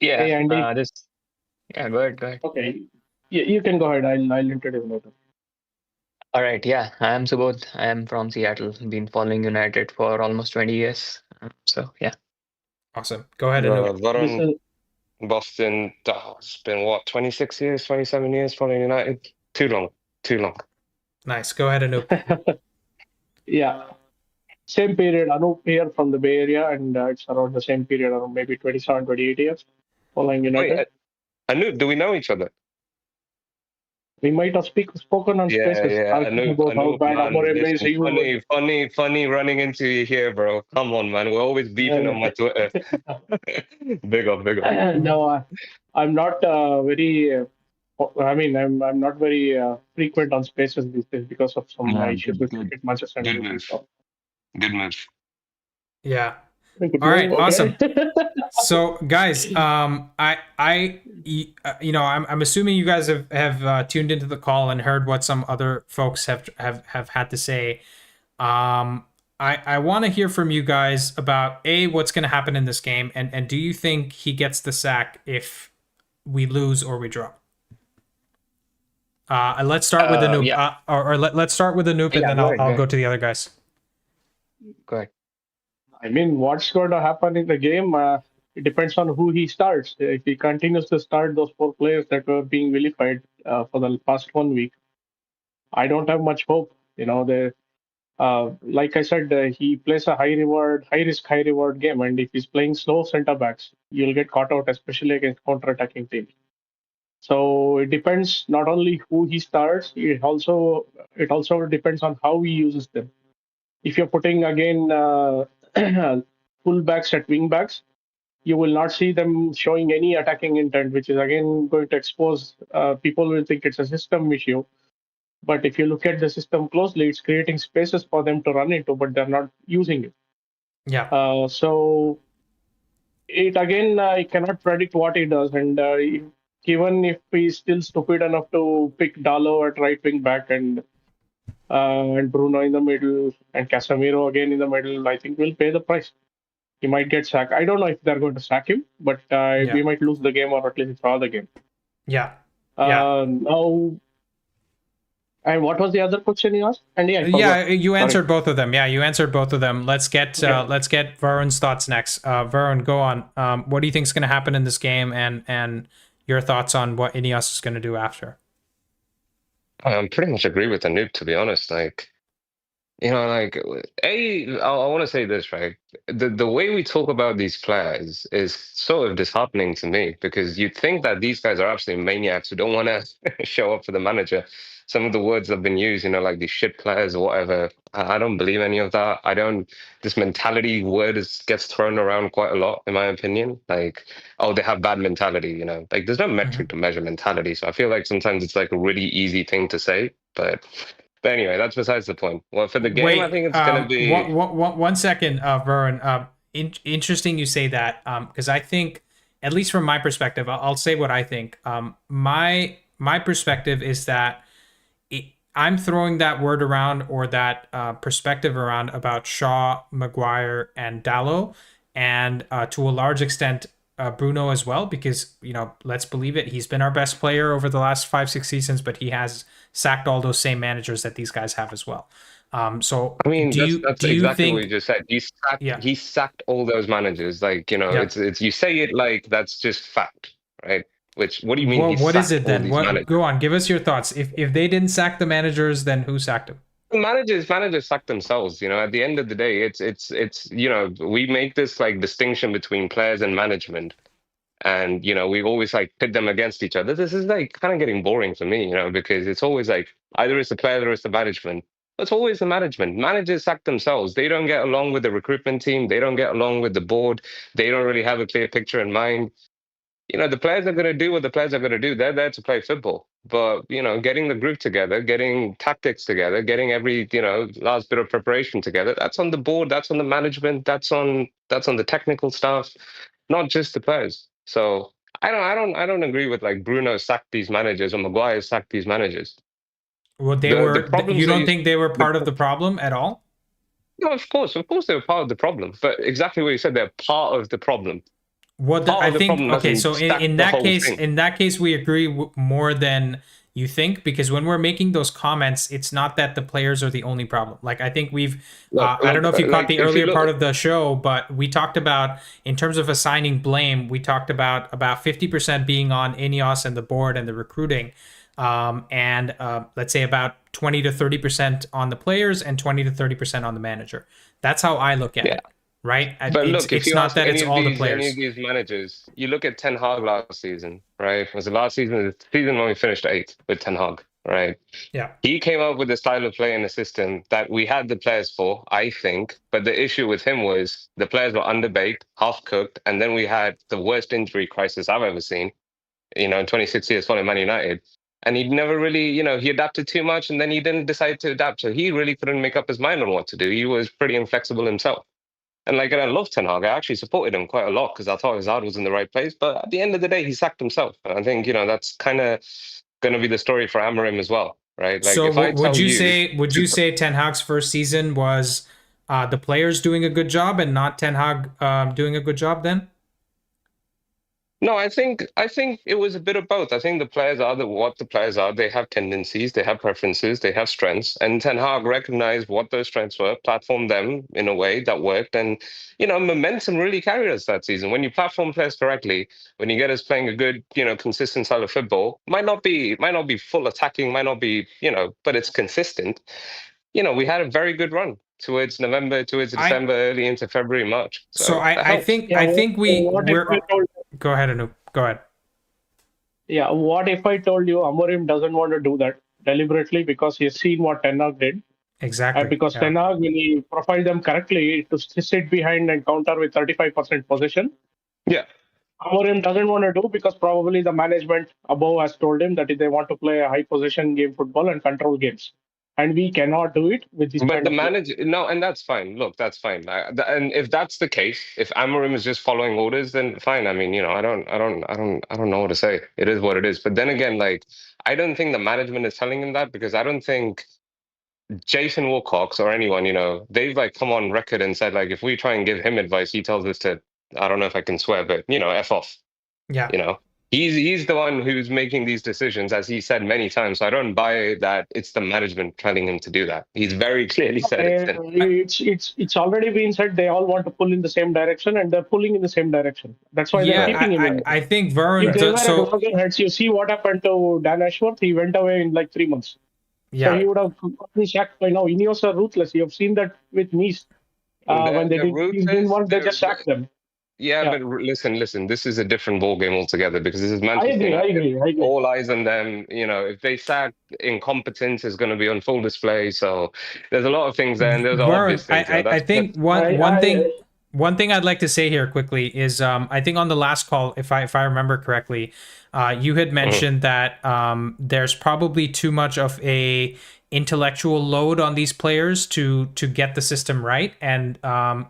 S7: Yeah,
S3: Hey, Andy.
S7: Yeah, go ahead.
S3: Okay, you can go ahead. I'll introduce later.
S7: All right, yeah, I am Subodh. I am from Seattle. Been following United for almost 20 years. So, yeah.
S1: Awesome. Go ahead, Anoop.
S8: Varun, Boston, it's been what, 26 years, 27 years following United? Too long.
S1: Nice. Go ahead, Anoop.
S9: Yeah, same period. Anup here from the Bay Area, and it's around the same period, around maybe 27, 28 years following United.
S8: Wait, Anu, do we know each other?
S9: We might have spoken on Spaces.
S8: Yeah.
S9: Talking about how bad Amorim is.
S8: Listen, funny running into you here, bro. Come on, man. We're always beefing on my Twitter. Big up.
S9: No, I'm not very. I'm not very frequent on Spaces these days because of some issues with cricket matches and everything.
S8: Good move.
S1: Yeah. All right, awesome. So, guys, I'm assuming you guys have tuned into the call and heard what some other folks have had to say. I want to hear from you guys about what's going to happen in this game, and do you think he gets the sack if we lose or we draw? Let's start with Anoop, let's start with Anoop, and then I'll go to the other guys.
S7: Go ahead.
S9: I mean, what's going to happen in the game? It depends on who he starts. If he continues to start those 4 players that were being vilified for the past 1 week, I don't have much hope. Like I said, he plays a high risk, high reward game, and if he's playing slow center backs, you'll get caught out, especially against counter-attacking teams. So it depends not only who he starts, it also depends on how he uses them. If you're putting again fullbacks at wingbacks, you will not see them showing any attacking intent, which is again going to expose. People will think it's a system issue, but if you look at the system closely, it's creating spaces for them to run into, but they're not using it.
S1: Yeah.
S9: So it again, I cannot predict what he does, and even if he's still stupid enough to pick Dalo at right wing back and Bruno in the middle and Casemiro again in the middle, I think we'll pay the price. He might get sacked. I don't know if they're going to sack him, but we might lose the game or at least draw the game.
S1: Yeah.
S9: Now, and what was the other question you asked? And
S1: you answered both of them. Yeah, you answered both of them. Let's get Varun's thoughts next. Varun, go on. What do you think is going to happen in this game, and your thoughts on what Ineos is going to do after?
S8: I pretty much agree with Anoop, to be honest. I want to say this, right? The way we talk about these players is sort of disheartening to me, because you'd think that these guys are absolute maniacs who don't want to show up for the manager. Some of the words that have been used, like these shit players or whatever, I don't believe any of that. This mentality word gets thrown around quite a lot, in my opinion. Like, oh, they have bad mentality, Like, there's no metric to measure mentality. So I feel like sometimes it's like a really easy thing to say, But anyway, that's besides the point. Well, for the game, I think it's going to be...
S1: One second, Varun. Interesting you say that, because I think, at least from my perspective, I'll say what I think. My perspective is that I'm throwing that word around, or that perspective around, about Shaw, Maguire, and Dalot, and to a large extent Bruno as well, because let's believe it, he's been our best player over the last 5-6 seasons, but he has sacked all those same managers that these guys have as well. So
S8: I mean,
S1: do
S8: that's
S1: you
S8: exactly
S1: think
S8: what you just said. He sacked all those managers. Like, it's you say it like that's just fact, right? What do you mean?
S1: What is it then? Go on, give us your thoughts. If they didn't sack the managers, then who sacked them?
S8: Managers suck themselves. You know, at the end of the day, it's you know, we make this like distinction between players and management, and you know, we always like pit them against each other. This is like kind of getting boring for me, you know, because it's always like either it's the player or it's the management. It's always the management. Managers sack themselves. They don't get along with the recruitment team. They don't get along with the board. They don't really have a clear picture in mind. You know, the players are going to do what the players are going to do. They're there to play football. But, you know, getting the group together, getting tactics together, getting every, you know, last bit of preparation together, that's on the board, that's on the management, that's on the technical staff, not just the players. So I don't agree with like Bruno sacked these managers or Maguire sacked these managers.
S1: Well,
S8: The problems
S1: you don't think they were part of the problem at all?
S8: No, of course they were part of the problem. But exactly what you said, they're part of the problem.
S1: What I think, okay, so in that case, we agree more than you think, because when we're making those comments, it's not that the players are the only problem. Like, I think we've, I don't know if you caught the earlier part of the show, but we talked about, in terms of assigning blame, we talked about 50% being on Ineos and the board and the recruiting, and let's say about 20 to 30% on the players and 20 to 30% on the manager. That's how I look at it. Right,
S8: but look,
S1: it's not that it's all the players.
S8: Any of these managers, you look at Ten Hag last season, right? Was the last season, the season when we finished 8th with Ten Hag, right?
S1: Yeah,
S8: he came up with a style of play and a system that we had the players for, I think. But the issue with him was the players were underbaked, half cooked, and then we had the worst injury crisis I've ever seen. You know, in 26 years following Man United. And he never really, you know, he adapted too much and then he didn't decide to adapt. So he really couldn't make up his mind on what to do. He was pretty inflexible himself. And like, I love Ten Hag. I actually supported him quite a lot because I thought his heart was in the right place. But at the end of the day, he sacked himself. And I think, you know, that's kind of going to be the story for Amorim as well, right? Like,
S1: so
S8: if I
S1: would you say Ten Hag's first season was the players doing a good job and not Ten Hag doing a good job then?
S8: No, I think it was a bit of both. I think the players are what the players are. They have tendencies, they have preferences, they have strengths. And Ten Hag recognized what those strengths were, platformed them in a way that worked. And, you know, momentum really carried us that season. When you platform players correctly, when you get us playing a good, you know, consistent style of football, might not be full attacking, might not be, you know, but it's consistent. You know, we had a very good run towards November, towards December, early into February, March.
S1: So I think we're go ahead, Anup. Go ahead.
S9: Yeah, what if I told you Amorim doesn't want to do that deliberately because he's seen what Ten Hag did?
S1: Exactly.
S9: And because Ten Hag, when he profiled them correctly to sit behind and counter with 35% possession.
S8: Yeah.
S9: Amorim doesn't want to do because probably the management above has told him that they want to play a high possession game football and control games. And we cannot do it with this.
S8: But the manager, no, and that's fine. Look, that's fine. And if that's the case, if Amorim is just following orders, then fine. I mean, you know, I don't know what to say. It is what it is. But then again, like, I don't think the management is telling him that, because I don't think Jason Wilcox or anyone, you know, they've like come on record and said, like, if we try and give him advice, he tells us to, I don't know if I can swear, but, you know, F off.
S1: Yeah.
S8: You know. He's the one who's making these decisions, as he said many times. So I don't buy that it's the management telling him to do that. He's very clearly said
S9: it's already been said they all want to pull in the same direction, and they're pulling in the same direction. That's why they're keeping him in.
S1: I think Vern.
S9: If they were at loggerheads, you see what happened to Dan Ashworth. He went away in like 3 months.
S1: Yeah.
S9: So he would have gotten sacked by now. Ineos are ruthless. You have seen that with Nice. When they didn't want, they just sacked them.
S8: Yeah, but listen. This is a different ball game altogether, because this is
S9: Manchester. I agree.
S8: All eyes on them. You know, if they sack, incompetence is going to be on full display. So there's a lot of things there, and there's obvious things.
S1: I think one thing I'd like to say here quickly is I think on the last call, if I remember correctly, you had mentioned that there's probably too much of a intellectual load on these players to get the system right, and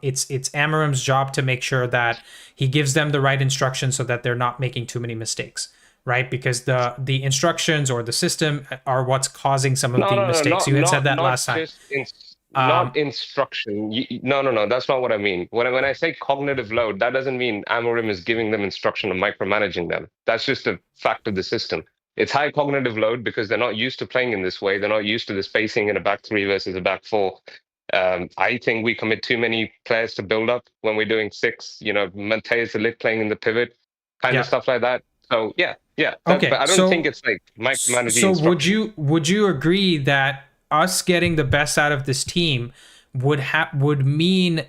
S1: it's Amorim's job to make sure that he gives them the right instructions so that they're not making too many mistakes, right? Because the instructions or the system are what's causing some of the mistakes. You had said that last time.
S8: Not instruction. No. That's not what I mean. When I say cognitive load, that doesn't mean Amorim is giving them instruction or micromanaging them. That's just a fact of the system. It's high cognitive load because they're not used to playing in this way. They're not used to the spacing in a back 3 versus a back 4. I think we commit too many players to build up when we're doing 6. You know, Mateus Ligt playing in the pivot, kind of stuff like that. So yeah.
S1: Okay,
S8: but I don't think it's like micromanaging.
S1: So would you agree that us getting the best out of this team would mean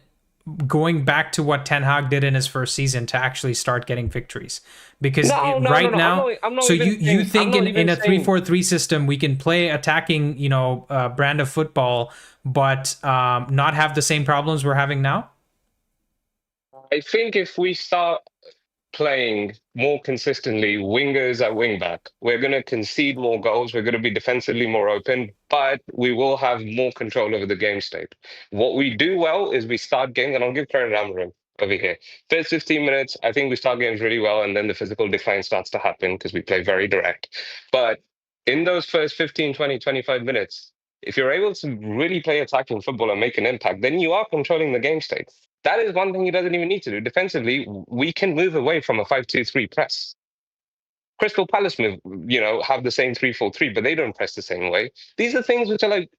S1: going back to what Ten Hag did in his first season to actually start getting victories. Because now,
S8: I'm not
S1: so
S8: even
S1: you think in a
S8: saying
S1: 3-4-3 system we can play attacking, brand of football, but not have the same problems we're having now?
S8: I think if we start playing more consistently wingers at wing back, we're going to concede more goals. We're going to be defensively more open, but we will have more control over the game state. What we do well is we start games, and I'll give credit to Amorim over here. First 15 minutes, I think we start games really well, and then the physical decline starts to happen because we play very direct. But in those first 15, 20, 25 minutes, if you're able to really play attacking football and make an impact, then you are controlling the game state. That is one thing he doesn't even need to do. Defensively, we can move away from a 5-2-3 press. Crystal Palace have the same 3-4-3, but they don't press the same way. These are things which are like,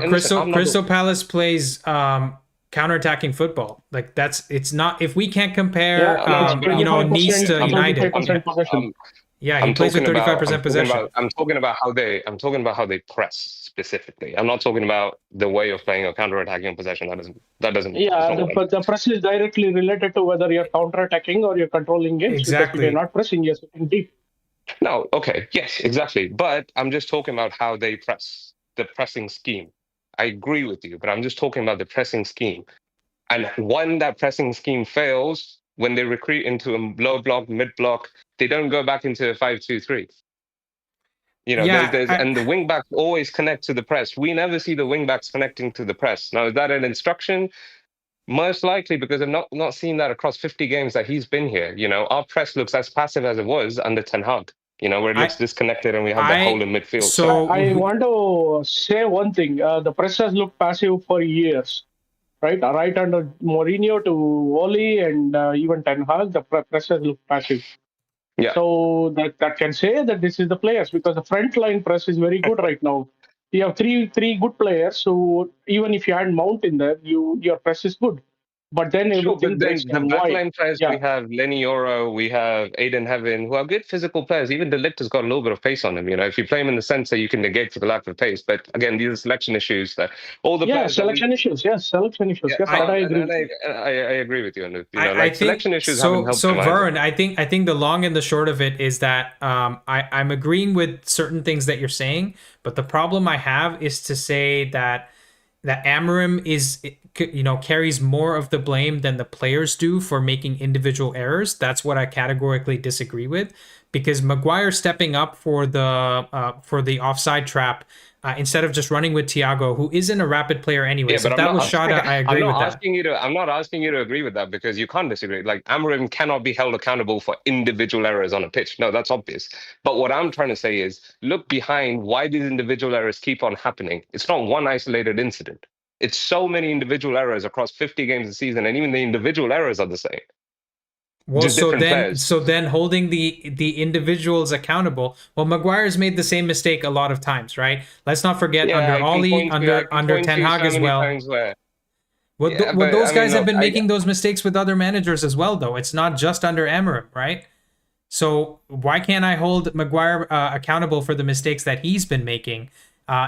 S1: Crystal Palace plays counter-attacking football. Like it's not, if we can't compare Nice to United. He plays with 35% possession.
S8: I'm talking about how they press specifically. I'm not talking about the way of playing a counter-attacking possession. That doesn't.
S9: Yeah, the press is directly related to whether you're counter-attacking or you're controlling games.
S1: Exactly.
S9: Because if you're not pressing, you're sitting deep.
S8: No, okay, yes, exactly. But I'm just talking about how they press, the pressing scheme. I agree with you, but I'm just talking about the pressing scheme. And when that pressing scheme fails, when they recruit into a low block, mid block, they don't go back into a 5-2-3. And the wing backs always connect to the press. We never see the wing backs connecting to the press. Now, is that an instruction? Most likely, because I've not seen that across 50 games that he's been here. Our press looks as passive as it was under Ten Hag. Where it looks disconnected and we have that hole in midfield.
S9: So I want to say one thing. The press has looked passive for years. Right under Mourinho to Oli and even Ten Hag, the press has looked passive.
S8: Yeah.
S9: So that can say that this is the players, because the front line press is very good right now. You have three good players, so even if you add Mount in there, your press is good. But then everything breaks down.
S8: The backline players, we have Lenny Yoro, we have Aiden Heaven, who are good physical players. Even De Ligt has got a little bit of pace on him. If you play him in the centre, you can negate for the lack of pace. But again, these are selection issues that all the players.
S9: Selection issues. Yes, selection issues. Yes, I agree.
S8: I agree with you on it.
S1: I think,
S8: selection issues haven't helped.
S1: So Vern, I think the long and the short of it is that I'm agreeing with certain things that you're saying, but the problem I have is to say that Amorim carries more of the blame than the players do for making individual errors. That's what I categorically disagree with, because Maguire stepping up for the offside trap instead of just running with Thiago, who isn't a rapid player anyway.
S8: Yeah,
S1: so if that was Shada, I agree with that.
S8: I'm not asking you to agree with that, because you can't disagree. Like, Amorim cannot be held accountable for individual errors on a pitch. No, that's obvious. But what I'm trying to say is, look behind why these individual errors keep on happening. It's not one isolated incident. It's so many individual errors across 50 games a season, and even the individual errors are the same.
S1: Well, so then holding the individuals accountable. Well, Maguire's made the same mistake a lot of times, right? Let's not forget under Oli, under Ten Hag as well. Those guys have been making those mistakes with other managers as well, though. It's not just under Amorim, right? So why can't I hold Maguire accountable for the mistakes that he's been making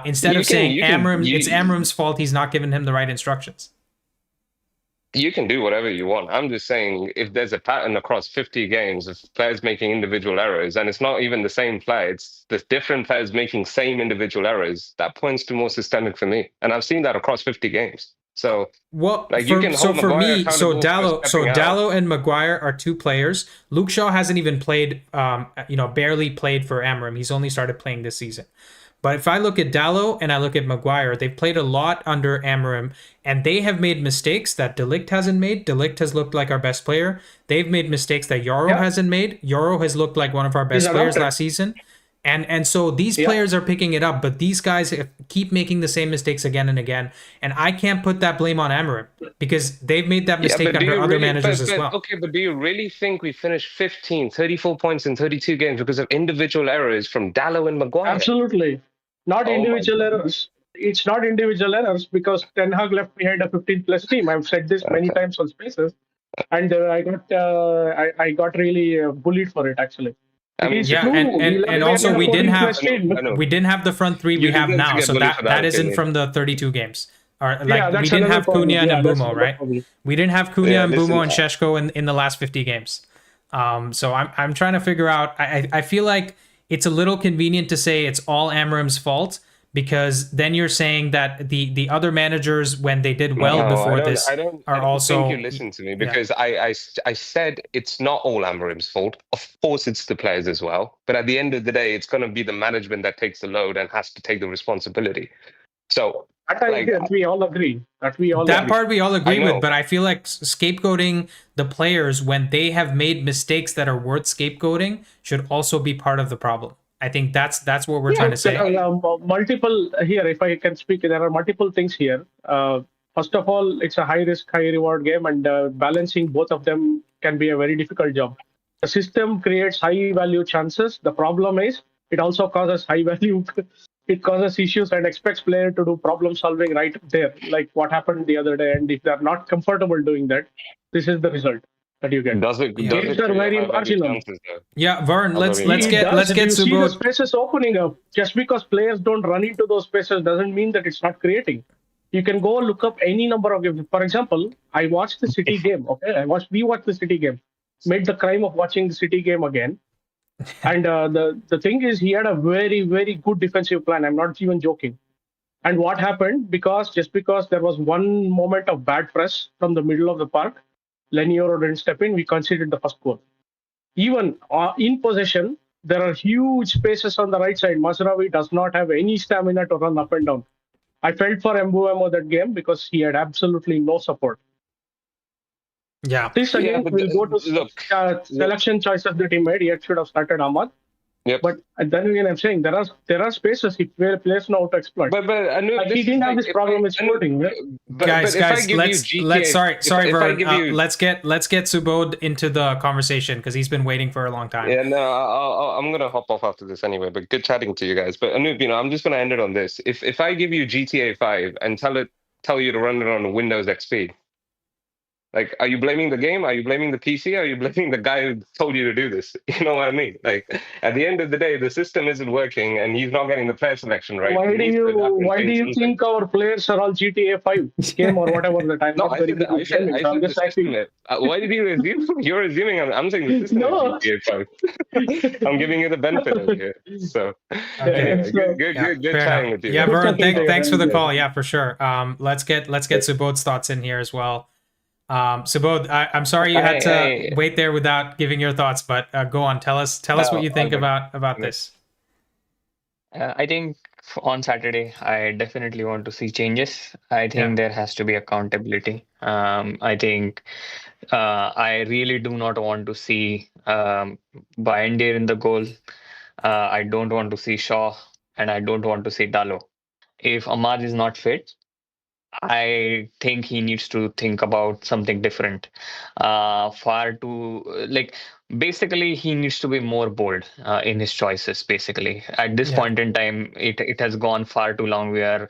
S1: instead of saying it's Amorim's fault, he's not giving him the right instructions?
S8: You can do whatever you want. I'm just saying, if there's a pattern across 50 games of players making individual errors, and it's not even the same player, it's the different players making same individual errors, that points to more systemic for me. And I've seen that across 50 games. So,
S1: Dalot and Maguire are two players. Luke Shaw hasn't even played, barely played for Amorim. He's only started playing this season. But if I look at Dalot and I look at Maguire, they've played a lot under Amorim, and they have made mistakes that De Ligt hasn't made. De Ligt has looked like our best player. They've made mistakes that Yoro hasn't made. Yoro has looked like one of our best players last season. And so these players are picking it up, but these guys keep making the same mistakes again and again. And I can't put that blame on Amorim, because they've made that mistake under other managers as well.
S8: Okay, but do you really think we finished 34 points in 32 games because of individual errors from Dalot and Maguire?
S9: Absolutely. Not individual errors. It's not individual errors, because Ten Hag left behind a 15-plus team. I've said this many times on Spaces, and I got really bullied for it, actually.
S1: Yeah, and also we didn't have the front three we have now, so that isn't from the 32 games. Or like we didn't have Cunha and Mbeumo, right? We didn't have Cunha and Mbeumo and Šeško in the last 50 games. So I'm trying to figure out. I feel like it's a little convenient to say it's all Amorim's fault, because then you're saying that the other managers, when they did well before this, are also.
S8: I think you listen to me, because I said it's not all Amorim's fault. Of course, it's the players as well. But at the end of the day, it's going to be the management that takes the load and has to take the responsibility. So
S9: we all agree.
S1: Part we all agree with, but I feel like scapegoating the players when they have made mistakes that are worth scapegoating should also be part of the problem. I think that's what we're trying to say.
S9: There are multiple here. If I can speak, there are multiple things here. First of all, it's a high risk, high reward game, and balancing both of them can be a very difficult job. The system creates high value chances. The problem is it also causes high value. It causes issues and expects player to do problem solving right there, like what happened the other day. And if they're not comfortable doing that, this is the result that you get.
S8: Does it
S9: are very marginal.
S1: Yeah, Vern, let's get
S9: Subodh.
S1: See
S9: the spaces opening up. Just because players don't run into those spaces doesn't mean that it's not creating. You can go look up any number of games. For example, I watched the City game. Okay, we watched the City game. Made the crime of watching the City game again. And the thing is, he had a very, very good defensive plan. I'm not even joking. And what happened? Because there was one moment of bad press from the middle of the park, Lenny Yoro didn't step in. We conceded the first goal. Even in possession, there are huge spaces on the right side. Mazraoui does not have any stamina to run up and down. I felt for Mbeumo that game because he had absolutely no support.
S1: Yeah.
S9: This again will go to selection choices that he made. He should have started Ahmad.
S8: Yep.
S9: But then again, I'm saying there are spaces where players know how to exploit.
S8: But
S9: he didn't have this problem with shooting. Right?
S1: Guys, let's sorry, Vern. Let's get Subodh into the conversation because he's been waiting for a long time.
S8: Yeah, no, I'm gonna hop off after this anyway. But good chatting to you guys. But Anoop, I'm just gonna end it on this. If I give you GTA 5 and tell you to run it on Windows XP. Like, are you blaming the game? Are you blaming the PC? Are you blaming the guy who told you to do this? You know what I mean? Like, at the end of the day, the system isn't working, and he's not getting the player selection right.
S9: Why do you think our players are all GTA 5 game or whatever that I'm not very good at?
S8: Why did you assume? You're assuming I'm saying the system is GTA 5. I'm giving you the benefit of it. So, good chatting with you.
S1: Yeah, Vern, thanks for the call. Yeah, for sure. Let's get Subodh's thoughts in here as well. Subodh, I'm sorry you had to wait there without giving your thoughts, but go on. Tell us what you think about this.
S7: I think on Saturday, I definitely want to see changes. I think there has to be accountability. I think I really do not want to see Bayender in the goal. I don't want to see Shaw, and I don't want to see Dalo. If Ahmad is not fit, I think he needs to think about something different. Basically, he needs to be more bold in his choices. Basically, at this point in time, it has gone far too long. There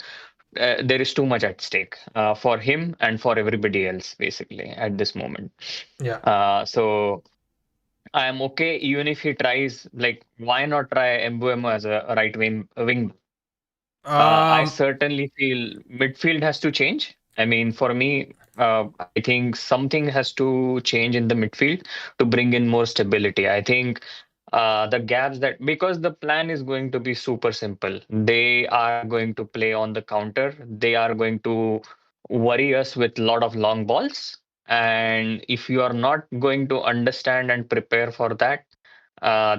S7: is too much at stake for him and for everybody else. Basically, at this moment.
S1: Yeah.
S7: So I am okay even if he tries. Like, why not try Mbeumo as a right wing? I certainly feel midfield has to change. I mean, for me, I think something has to change in the midfield to bring in more stability. I think the gaps because the plan is going to be super simple. They are going to play on the counter. They are going to worry us with a lot of long balls. And if you are not going to understand and prepare for that,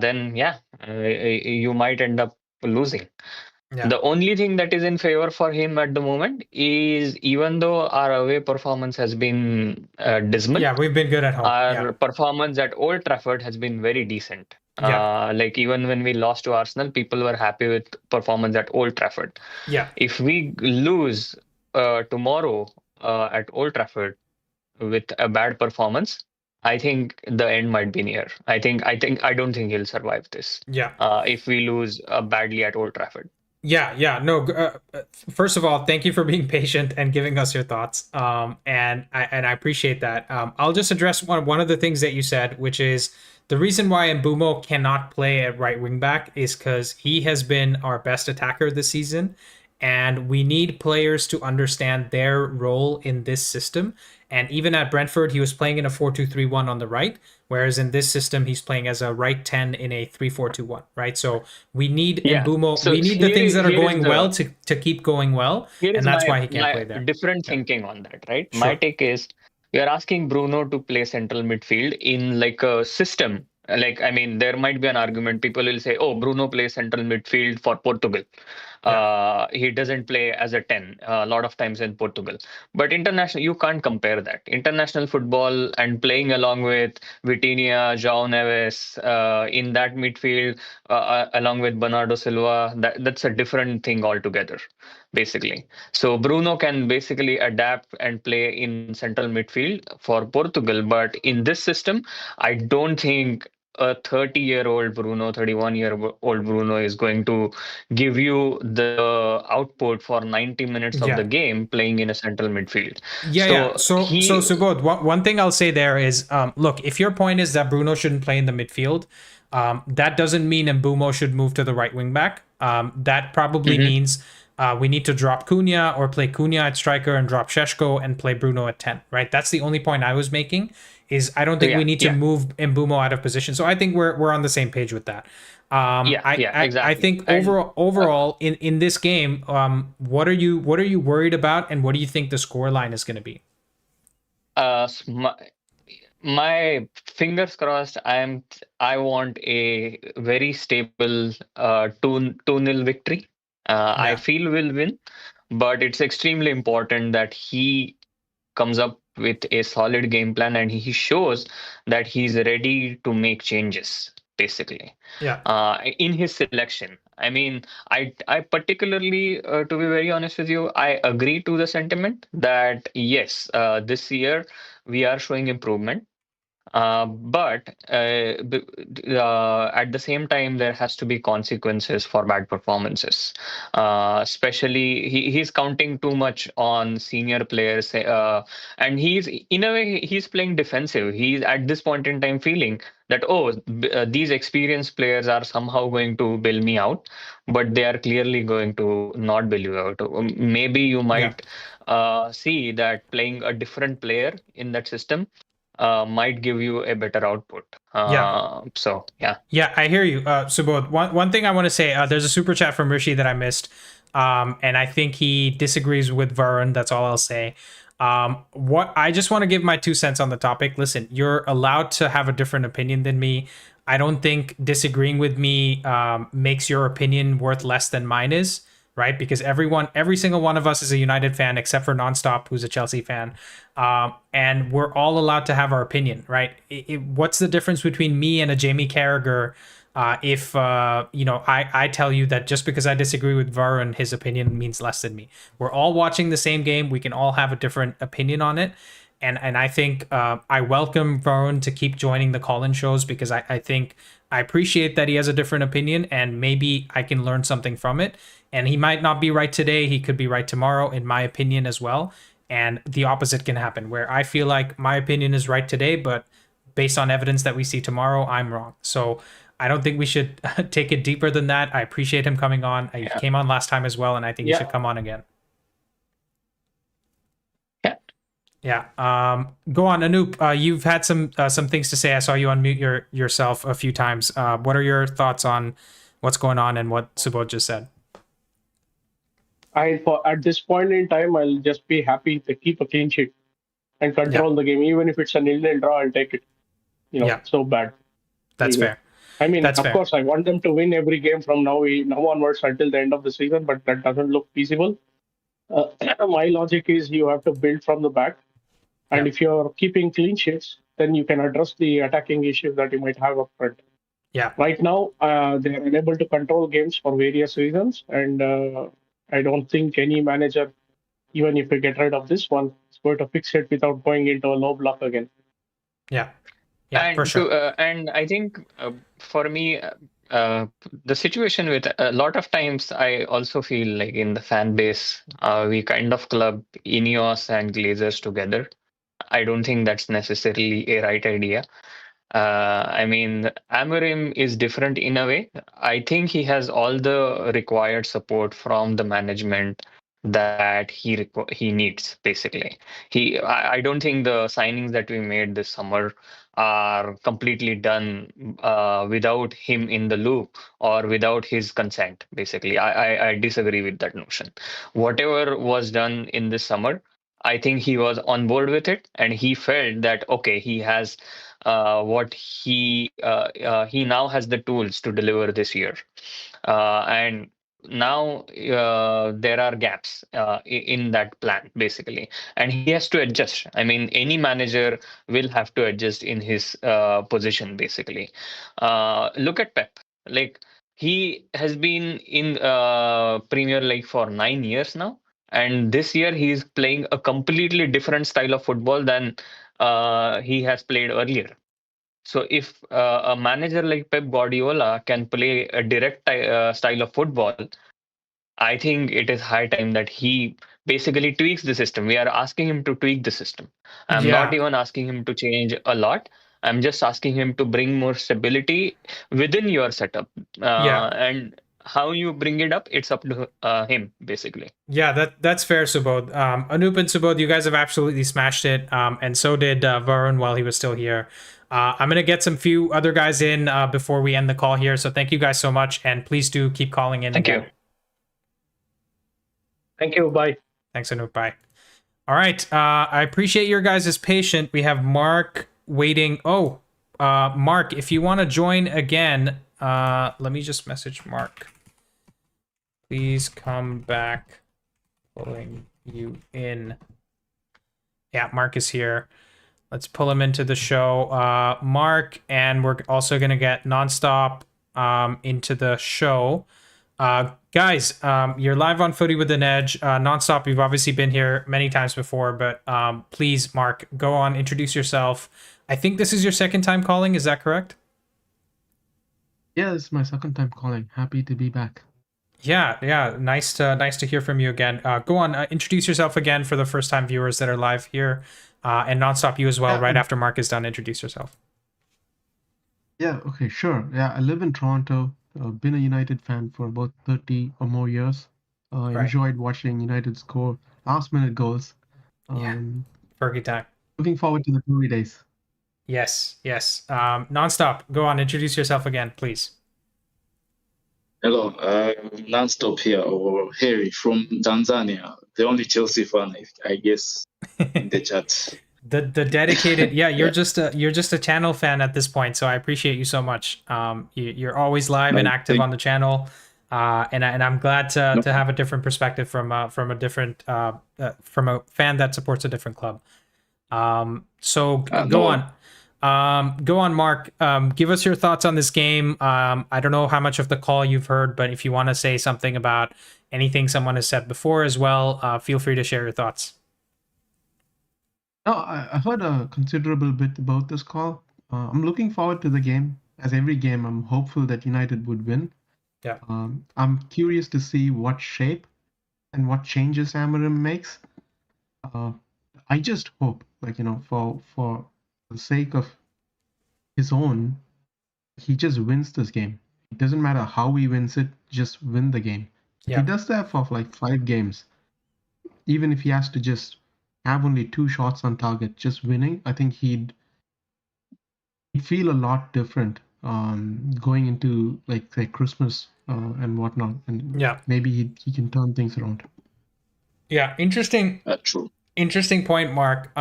S7: then you might end up losing.
S1: Yeah.
S7: The only thing that is in favor for him at the moment is, even though our away performance has been dismal,
S1: we've been good at home.
S7: Our performance at Old Trafford has been very decent. Like, even when we lost to Arsenal, people were happy with performance at Old Trafford.
S1: Yeah.
S7: If we lose tomorrow at Old Trafford with a bad performance, I think the end might be near. I don't think he'll survive this.
S1: Yeah.
S7: If we lose badly at Old Trafford.
S1: No. First of all, thank you for being patient and giving us your thoughts. And I appreciate that. I'll just address one of the things that you said, which is the reason why Mbeumo cannot play at right wing back is because he has been our best attacker this season, and we need players to understand their role in this system. And even at Brentford, he was playing in a 4-2-3-1 on the right, whereas in this system, he's playing as a right 10 in a 3-4-2-1, right? So we need Mbeumo.
S7: So
S1: we need the things that are going well to keep going well,
S7: Here
S1: and
S7: is
S1: that's
S7: my,
S1: why he can't
S7: my
S1: play there.
S7: different thinking on that, right?
S1: Sure.
S7: My take is we are asking Bruno to play central midfield in like a system. Like, I mean, there might be an argument. People will say, oh, Bruno plays central midfield for Portugal. He doesn't play as a 10 a lot of times in Portugal. But international, you can't compare that. International football and playing along with Vitinha, João Neves in that midfield, along with Bernardo Silva, that's a different thing altogether, basically. So Bruno can basically adapt and play in central midfield for Portugal. But in this system, I don't think a 30-year-old Bruno, 31-year-old Bruno is going to give you the output for 90 minutes of the game playing in a central midfield.
S1: So Subodh, one thing I'll say there is, look, if your point is that Bruno shouldn't play in the midfield, that doesn't mean Mbeumo should move to the right wing back. That probably means we need to drop Cunha or play Cunha at striker and drop Šeško and play Bruno at 10, right? That's the only point I was making, is I don't think we need to move Mbeumo out of position. So I think we're on the same page with that.
S7: Exactly.
S1: I think overall in this game, what are you worried about, and what do you think the scoreline is going to be?
S7: My fingers crossed. I want a very stable 2-0 victory. I feel we'll win, but it's extremely important that he comes up with a solid game plan and he shows that he's ready to make changes, basically. In his selection. I mean, I particularly, to be very honest with you, I agree to the sentiment that yes, this year we are showing improvement. But at the same time, there has to be consequences for bad performances. Especially, he's counting too much on senior players, and he's in a way he's playing defensive. He's at this point in time feeling that these experienced players are somehow going to bail me out, but they are clearly going to not bail you out. Maybe you might see that playing a different player in that system might give you a better output. So yeah,
S1: I hear you, Subodh. One thing I want to say, there's a super chat from Rishi that I missed, and I think he disagrees with Varun. That's all I'll say. What I just want to give my 2 cents on the topic. Listen, you're allowed to have a different opinion than me. I don't think disagreeing with me makes your opinion worth less than mine is, right? Because every single one of us is a United fan except for Nonstop, who's a Chelsea fan. And we're all allowed to have our opinion, right? What's the difference between me and a Jamie Carragher if I tell you that just because I disagree with Varun, his opinion means less than me? We're all watching the same game. We can all have a different opinion on it. And I think I welcome Varun to keep joining the call-in shows, because I think I appreciate that he has a different opinion, and maybe I can learn something from it. And he might not be right today. He could be right tomorrow, in my opinion as well. And the opposite can happen, where I feel like my opinion is right today, but based on evidence that we see tomorrow, I'm wrong. So I don't think we should take it deeper than that. I appreciate him coming on. He came on last time as well, and I think he should come on again. Yeah. Go on, Anoop. You've had some things to say. I saw you unmute yourself a few times. What are your thoughts on what's going on and what Subodh just said?
S9: At this point in time, I'll just be happy to keep a clean sheet and control the game. Even if it's a 0-0 draw, I'll take it. So bad.
S1: That's fair.
S9: I mean, of course, I want them to win every game from now onwards until the end of the season, but that doesn't look feasible. My logic is you have to build from the back. And if you're keeping clean sheets, then you can address the attacking issues that you might have up front.
S1: Yeah.
S9: Right now, they are unable to control games for various reasons. And I don't think any manager, even if we get rid of this one, is going to fix it without going into a low block again.
S1: Yeah,
S7: and
S1: for sure.
S7: And I think for me, the situation with a lot of times, I also feel like in the fan base, we kind of club Ineos and Glazers together. I don't think that's necessarily a right idea. I mean, Amorim is different in a way. I think he has all the required support from the management that he needs. Basically, I don't think the signings that we made this summer are completely done without him in the loop or without his consent. Basically, I disagree with that notion. Whatever was done in this summer, I think he was on board with it, and he felt that okay, he has what he now has the tools to deliver this year, and now there are gaps in that plan basically, and he has to adjust. I mean, any manager will have to adjust in his position basically. Look at Pep. Like, he has been in Premier League for 9 years now, and this year he's playing a completely different style of football than he has played earlier. So if a manager like Pep Guardiola can play a direct style of football, I think it is high time that he basically tweaks the system. We are asking him to tweak the system. I'm not even asking him to change a lot. I'm just asking him to bring more stability within your setup. And how you bring it up, it's up to him, basically.
S1: Yeah, that's fair, Subodh. Anup and Subodh, you guys have absolutely smashed it, and so did Varun while he was still here. I'm going to get some few other guys in before we end the call here, so thank you guys so much, and please do keep calling in.
S7: Thank you.
S9: Thank you. Bye.
S1: Thanks, Anup. Bye. All right. I appreciate your guys' patience. We have Mark waiting. Oh, Mark, if you want to join again, let me just message Mark. Please come back. Pulling you in. Yeah, Mark is here. Let's pull him into the show. Mark, and we're also going to get Nonstop into the show. Guys, you're live on Footy with an Edge. Nonstop, you've obviously been here many times before, but please, Mark, go on, introduce yourself. I think this is your second time calling. Is that correct?
S10: Yeah, this is my second time calling. Happy to be back.
S1: Yeah. Nice to hear from you again. Go on, introduce yourself again for the first time viewers that are live here, and Nonstop, you as well. Right after Mark is done, introduce yourself.
S10: Yeah. Okay. Sure. Yeah, I live in Toronto. Been a United fan for about 30 or more years. Enjoyed watching United score last-minute goals.
S1: Fergie time.
S10: Looking forward to the glory days.
S1: Yes. Nonstop, go on, introduce yourself again, please.
S11: Hello, Nonstop here, or Harry from Tanzania, the only Chelsea fan, I guess, in the chat.
S1: The dedicated, you're just a channel fan at this point, so I appreciate you so much. You're always live and active on the channel, and I'm glad to have a different perspective from a fan that supports a different club. So go on, Mark. Give us your thoughts on this game. I don't know how much of the call you've heard, but if you want to say something about anything someone has said before as well, feel free to share your thoughts.
S10: No, I heard a considerable bit about this call. I'm looking forward to the game. As every game, I'm hopeful that United would win.
S1: Yeah.
S10: I'm curious to see what shape and what changes Amorim makes. I just hope, for the sake of his own, he just wins this game. It doesn't matter how he wins it, just win the game. If he does that for 5 games, even if he has to just have only 2 shots on target, just winning, I think he'd feel a lot different going into say Christmas and whatnot, and maybe he can turn things around.
S1: Yeah, interesting.
S11: True.
S1: Interesting point, Mark.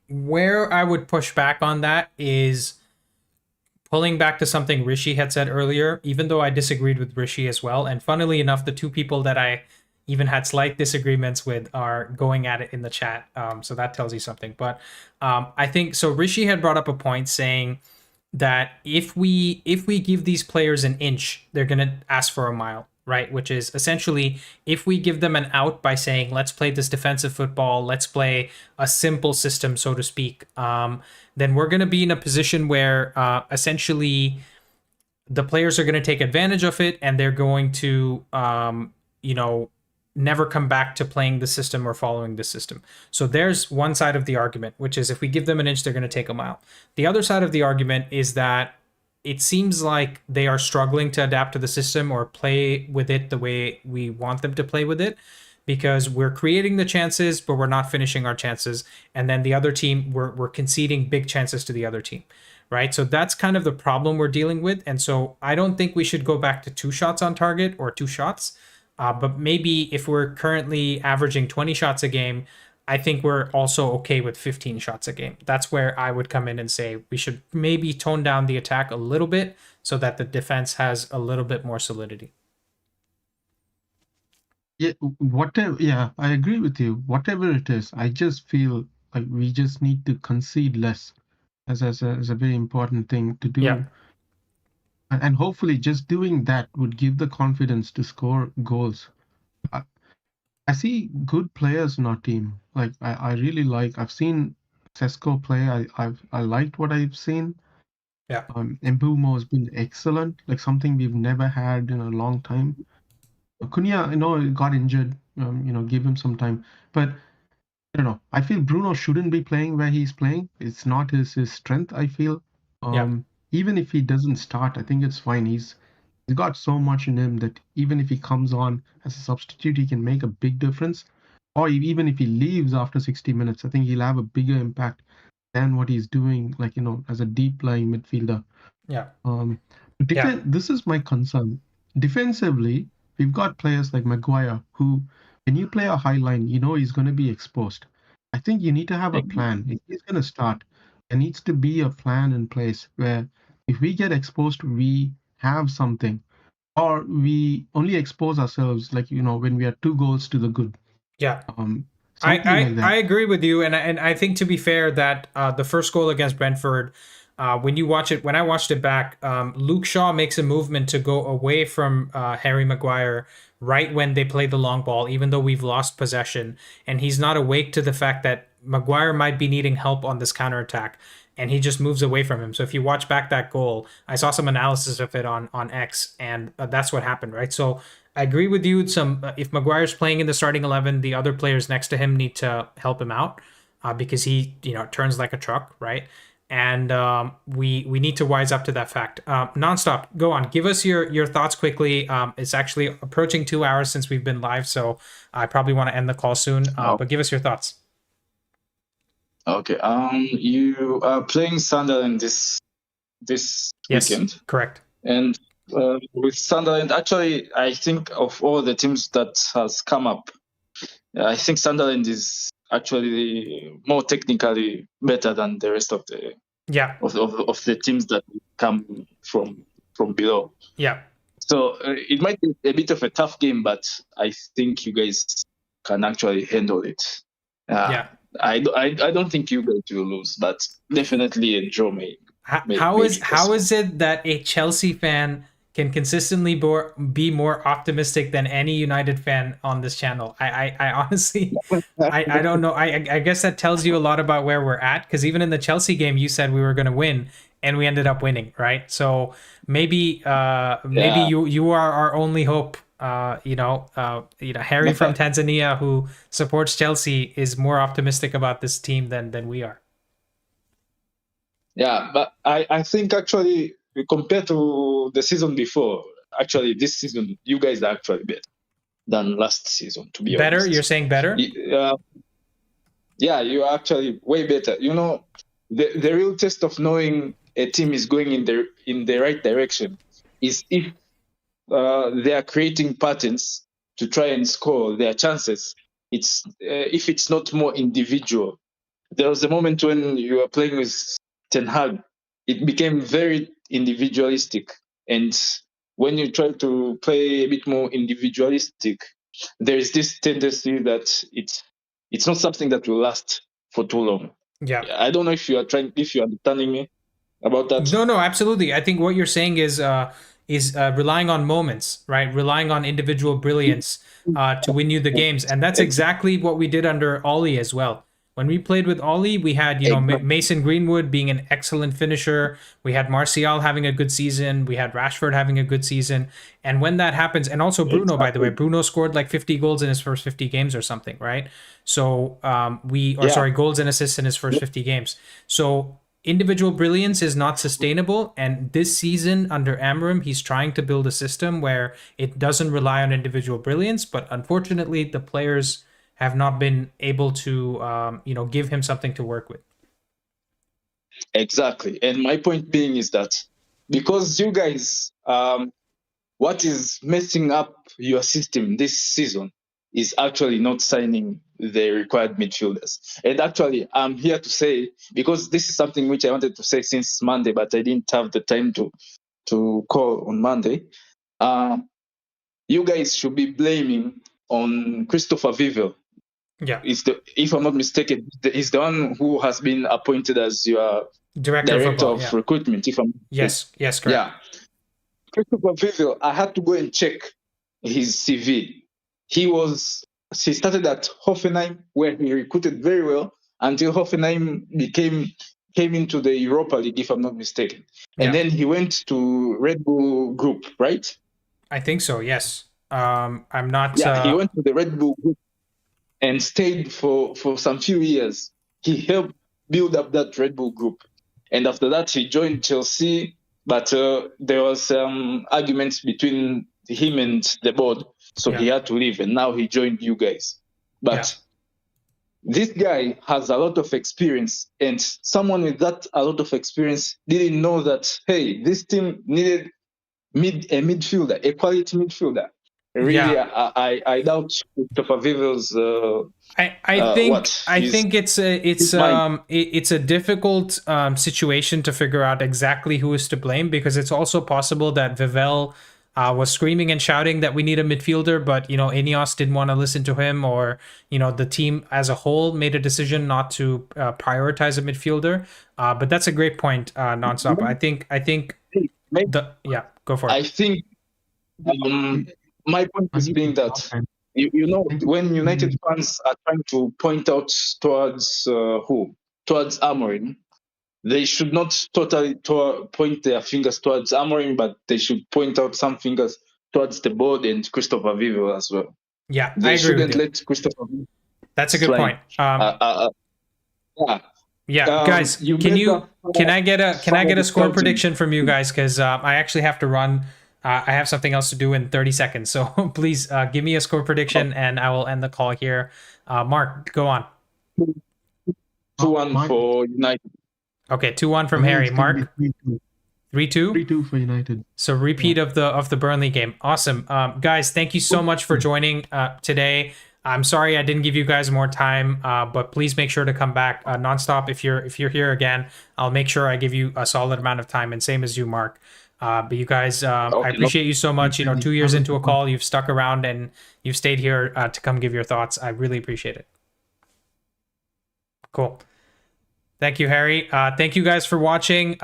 S1: Where I would push back on that is pulling back to something Rishi had said earlier, even though I disagreed with Rishi as well. And funnily enough, the 2 people that I even had slight disagreements with are going at it in the chat. So that tells you something. But I think, so Rishi had brought up a point saying that if we give these players an inch, they're going to ask for a mile, right? Which is essentially, if we give them an out by saying, let's play this defensive football, let's play a simple system, so to speak, then we're going to be in a position where essentially the players are going to take advantage of it, and they're going to, never come back to playing the system or following the system. So there's one side of the argument, which is if we give them an inch, they're going to take a mile. The other side of the argument is that it seems like they are struggling to adapt to the system or play with it the way we want them to play with it, because we're creating the chances, but we're not finishing our chances. And then the other team, we're conceding big chances to the other team, right? So that's kind of the problem we're dealing with. And so I don't think we should go back to 2 shots on target or 2 shots. But maybe if we're currently averaging 20 shots a game, I think we're also okay with 15 shots a game. That's where I would come in and say we should maybe tone down the attack a little bit so that the defense has a little bit more solidity.
S10: Yeah, whatever. Yeah, I agree with you. Whatever it is, I just feel like we just need to concede less as a very important thing to do.
S1: Yeah.
S10: And hopefully just doing that would give the confidence to score goals. I see good players in our team. Like I really like. I've seen Sesko play. I liked what I've seen.
S1: Yeah.
S10: Mbumo has been excellent. Like something we've never had in a long time. Cunha, got injured. Give him some time. But I don't know. I feel Bruno shouldn't be playing where he's playing. It's not his strength. I feel. Even if he doesn't start, I think it's fine. He's got so much in him that even if he comes on as a substitute, he can make a big difference. Or even if he leaves after 60 minutes, I think he'll have a bigger impact than what he's doing, as a deep lying midfielder.
S1: Yeah.
S10: This is my concern. Defensively, we've got players like Maguire who, when you play a high line, he's going to be exposed. I think you need to have a plan. If he's going to start, there needs to be a plan in place where if we get exposed, we have something, or we only expose ourselves when we are 2 goals to the good.
S1: Yeah.
S10: I
S1: agree with you, and I think, to be fair, that the first goal against Brentford, when I watched it back, Luke Shaw makes a movement to go away from Harry Maguire right when they play the long ball, even though we've lost possession, and he's not awake to the fact that Maguire might be needing help on this counterattack, and he just moves away from him. So if you watch back that goal, I saw some analysis of it on X, and that's what happened, right? So I agree with you. If Maguire's playing in the starting 11, the other players next to him need to help him out because he turns like a truck, right? And we need to wise up to that fact. Nonstop, go on. Give us your thoughts quickly. It's actually approaching 2 hours since we've been live, so I probably want to end the call soon. But give us your thoughts.
S11: Okay. You are playing Sunderland this weekend.
S1: Correct.
S11: And with Sunderland, actually, I think of all the teams that has come up, I think Sunderland is actually more technically better than the rest of the of the teams that come from below.
S1: Yeah.
S11: So it might be a bit of a tough game, but I think you guys can actually handle it. I don't think you guys will lose, but definitely a draw may.
S1: How is it that a Chelsea fan can consistently be more optimistic than any United fan on this channel? I honestly, I don't know. I guess that tells you a lot about where we're at, because even in the Chelsea game, you said we were going to win, and we ended up winning, right? So maybe you are our only hope. Harry from Tanzania, who supports Chelsea, is more optimistic about this team than we are.
S11: Yeah, but I think actually, compared to the season before, actually this season you guys are actually better than last season. To be
S1: better,
S11: honest.
S1: You're saying better?
S11: Yeah, you are actually way better. The real test of knowing a team is going in the right direction is if they are creating patterns to try and score their chances. It's if it's not more individual. There was a moment when you were playing with Ten Hag, it became very individualistic. And when you try to play a bit more individualistic, there is this tendency that it's not something that will last for too long.
S1: Yeah.
S11: I don't know if you're understanding me about that.
S1: No, absolutely. I think what you're saying is relying on moments, right? Relying on individual brilliance to win you the games. And that's exactly what we did under Ollie as well. When we played with Ollie, we had, Mason Greenwood being an excellent finisher. We had Martial having a good season. We had Rashford having a good season. And when that happens, and also Bruno, by the way, Bruno scored like 50 goals in his first 50 games or something, right? So goals and assists in his first 50 games. So individual brilliance is not sustainable. And this season under Amorim, he's trying to build a system where it doesn't rely on individual brilliance. But unfortunately, the players have not been able to, give him something to work with.
S11: Exactly. And my point being is that because you guys, what is messing up your system this season is actually not signing the required midfielders. And actually, I'm here to say, because this is something which I wanted to say since Monday, but I didn't have the time to call on Monday. You guys should be blaming on Christopher Vivel.
S1: Yeah,
S11: if I'm not mistaken, he's the one who has been appointed as your director of recruitment.
S1: Yes, correct.
S11: Yeah, Christopher Vivel. I had to go and check his CV. He started at Hoffenheim, where he recruited very well until Hoffenheim came into the Europa League, if I'm not mistaken, and then he went to Red Bull Group, right?
S1: I think so. Yes. I'm not.
S11: Yeah, he went to the Red Bull Group and stayed for some few years. He helped build up that Red Bull Group. And after that, he joined Chelsea, but there was some arguments between him and the board, so he had to leave, and now he joined you guys. But this guy has a lot of experience, and someone with that a lot of experience didn't know that, hey, this team needed a midfielder, a quality midfielder. Really, I doubt Christopher Vivel's.
S1: I think it's a difficult situation to figure out exactly who is to blame, because it's also possible that Vivel was screaming and shouting that we need a midfielder, but Ineos didn't want to listen to him, or the team as a whole made a decision not to prioritize a midfielder. But that's a great point, Nonstop. I think go for it.
S11: I think. My point is being that, when United fans are trying to point out towards towards Amorim, they should not totally point their fingers towards Amorim, but they should point out some fingers towards the board and Christopher Vivel as well.
S1: Yeah,
S11: they
S1: I agree
S11: shouldn't
S1: with you.
S11: let Christopher Vivel.
S1: That's a good point. Guys, can I get a score prediction from you guys, because I actually have to run. I have something else to do in 30 seconds. So please give me a score prediction and I will end the call here. Mark, go on.
S11: 2-1 for United.
S1: Okay, 2-1 from Harry. Mark? 3-2?
S10: 3-2 for United.
S1: So repeat of the Burnley game. Awesome. Guys, thank you so much for joining today. I'm sorry I didn't give you guys more time, but please make sure to come back nonstop. If you're here again, I'll make sure I give you a solid amount of time, and same as you, Mark. But you guys, I appreciate you so much. 2 years into a call, you've stuck around and you've stayed here to come give your thoughts. I really appreciate it. Cool. Thank you, Harry. Thank you guys for watching.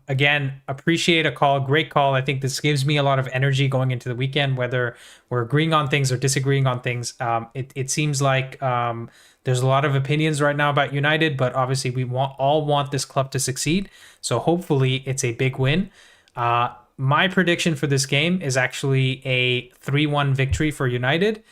S1: Again, appreciate a call. Great call. I think this gives me a lot of energy going into the weekend, whether we're agreeing on things or disagreeing on things. It seems like there's a lot of opinions right now about United, but obviously we all want this club to succeed. So hopefully it's a big win. My prediction for this game is actually a 3-1 victory for United.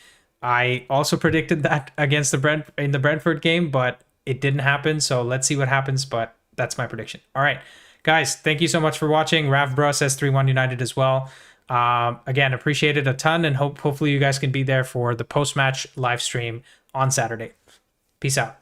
S1: I also predicted that against in the Brentford game, but it didn't happen. So let's see what happens, but that's my prediction. All right, guys, thank you so much for watching. Ravbra says 3-1 United as well. Again, appreciate it a ton, and hopefully you guys can be there for the post-match live stream on Saturday. Peace out.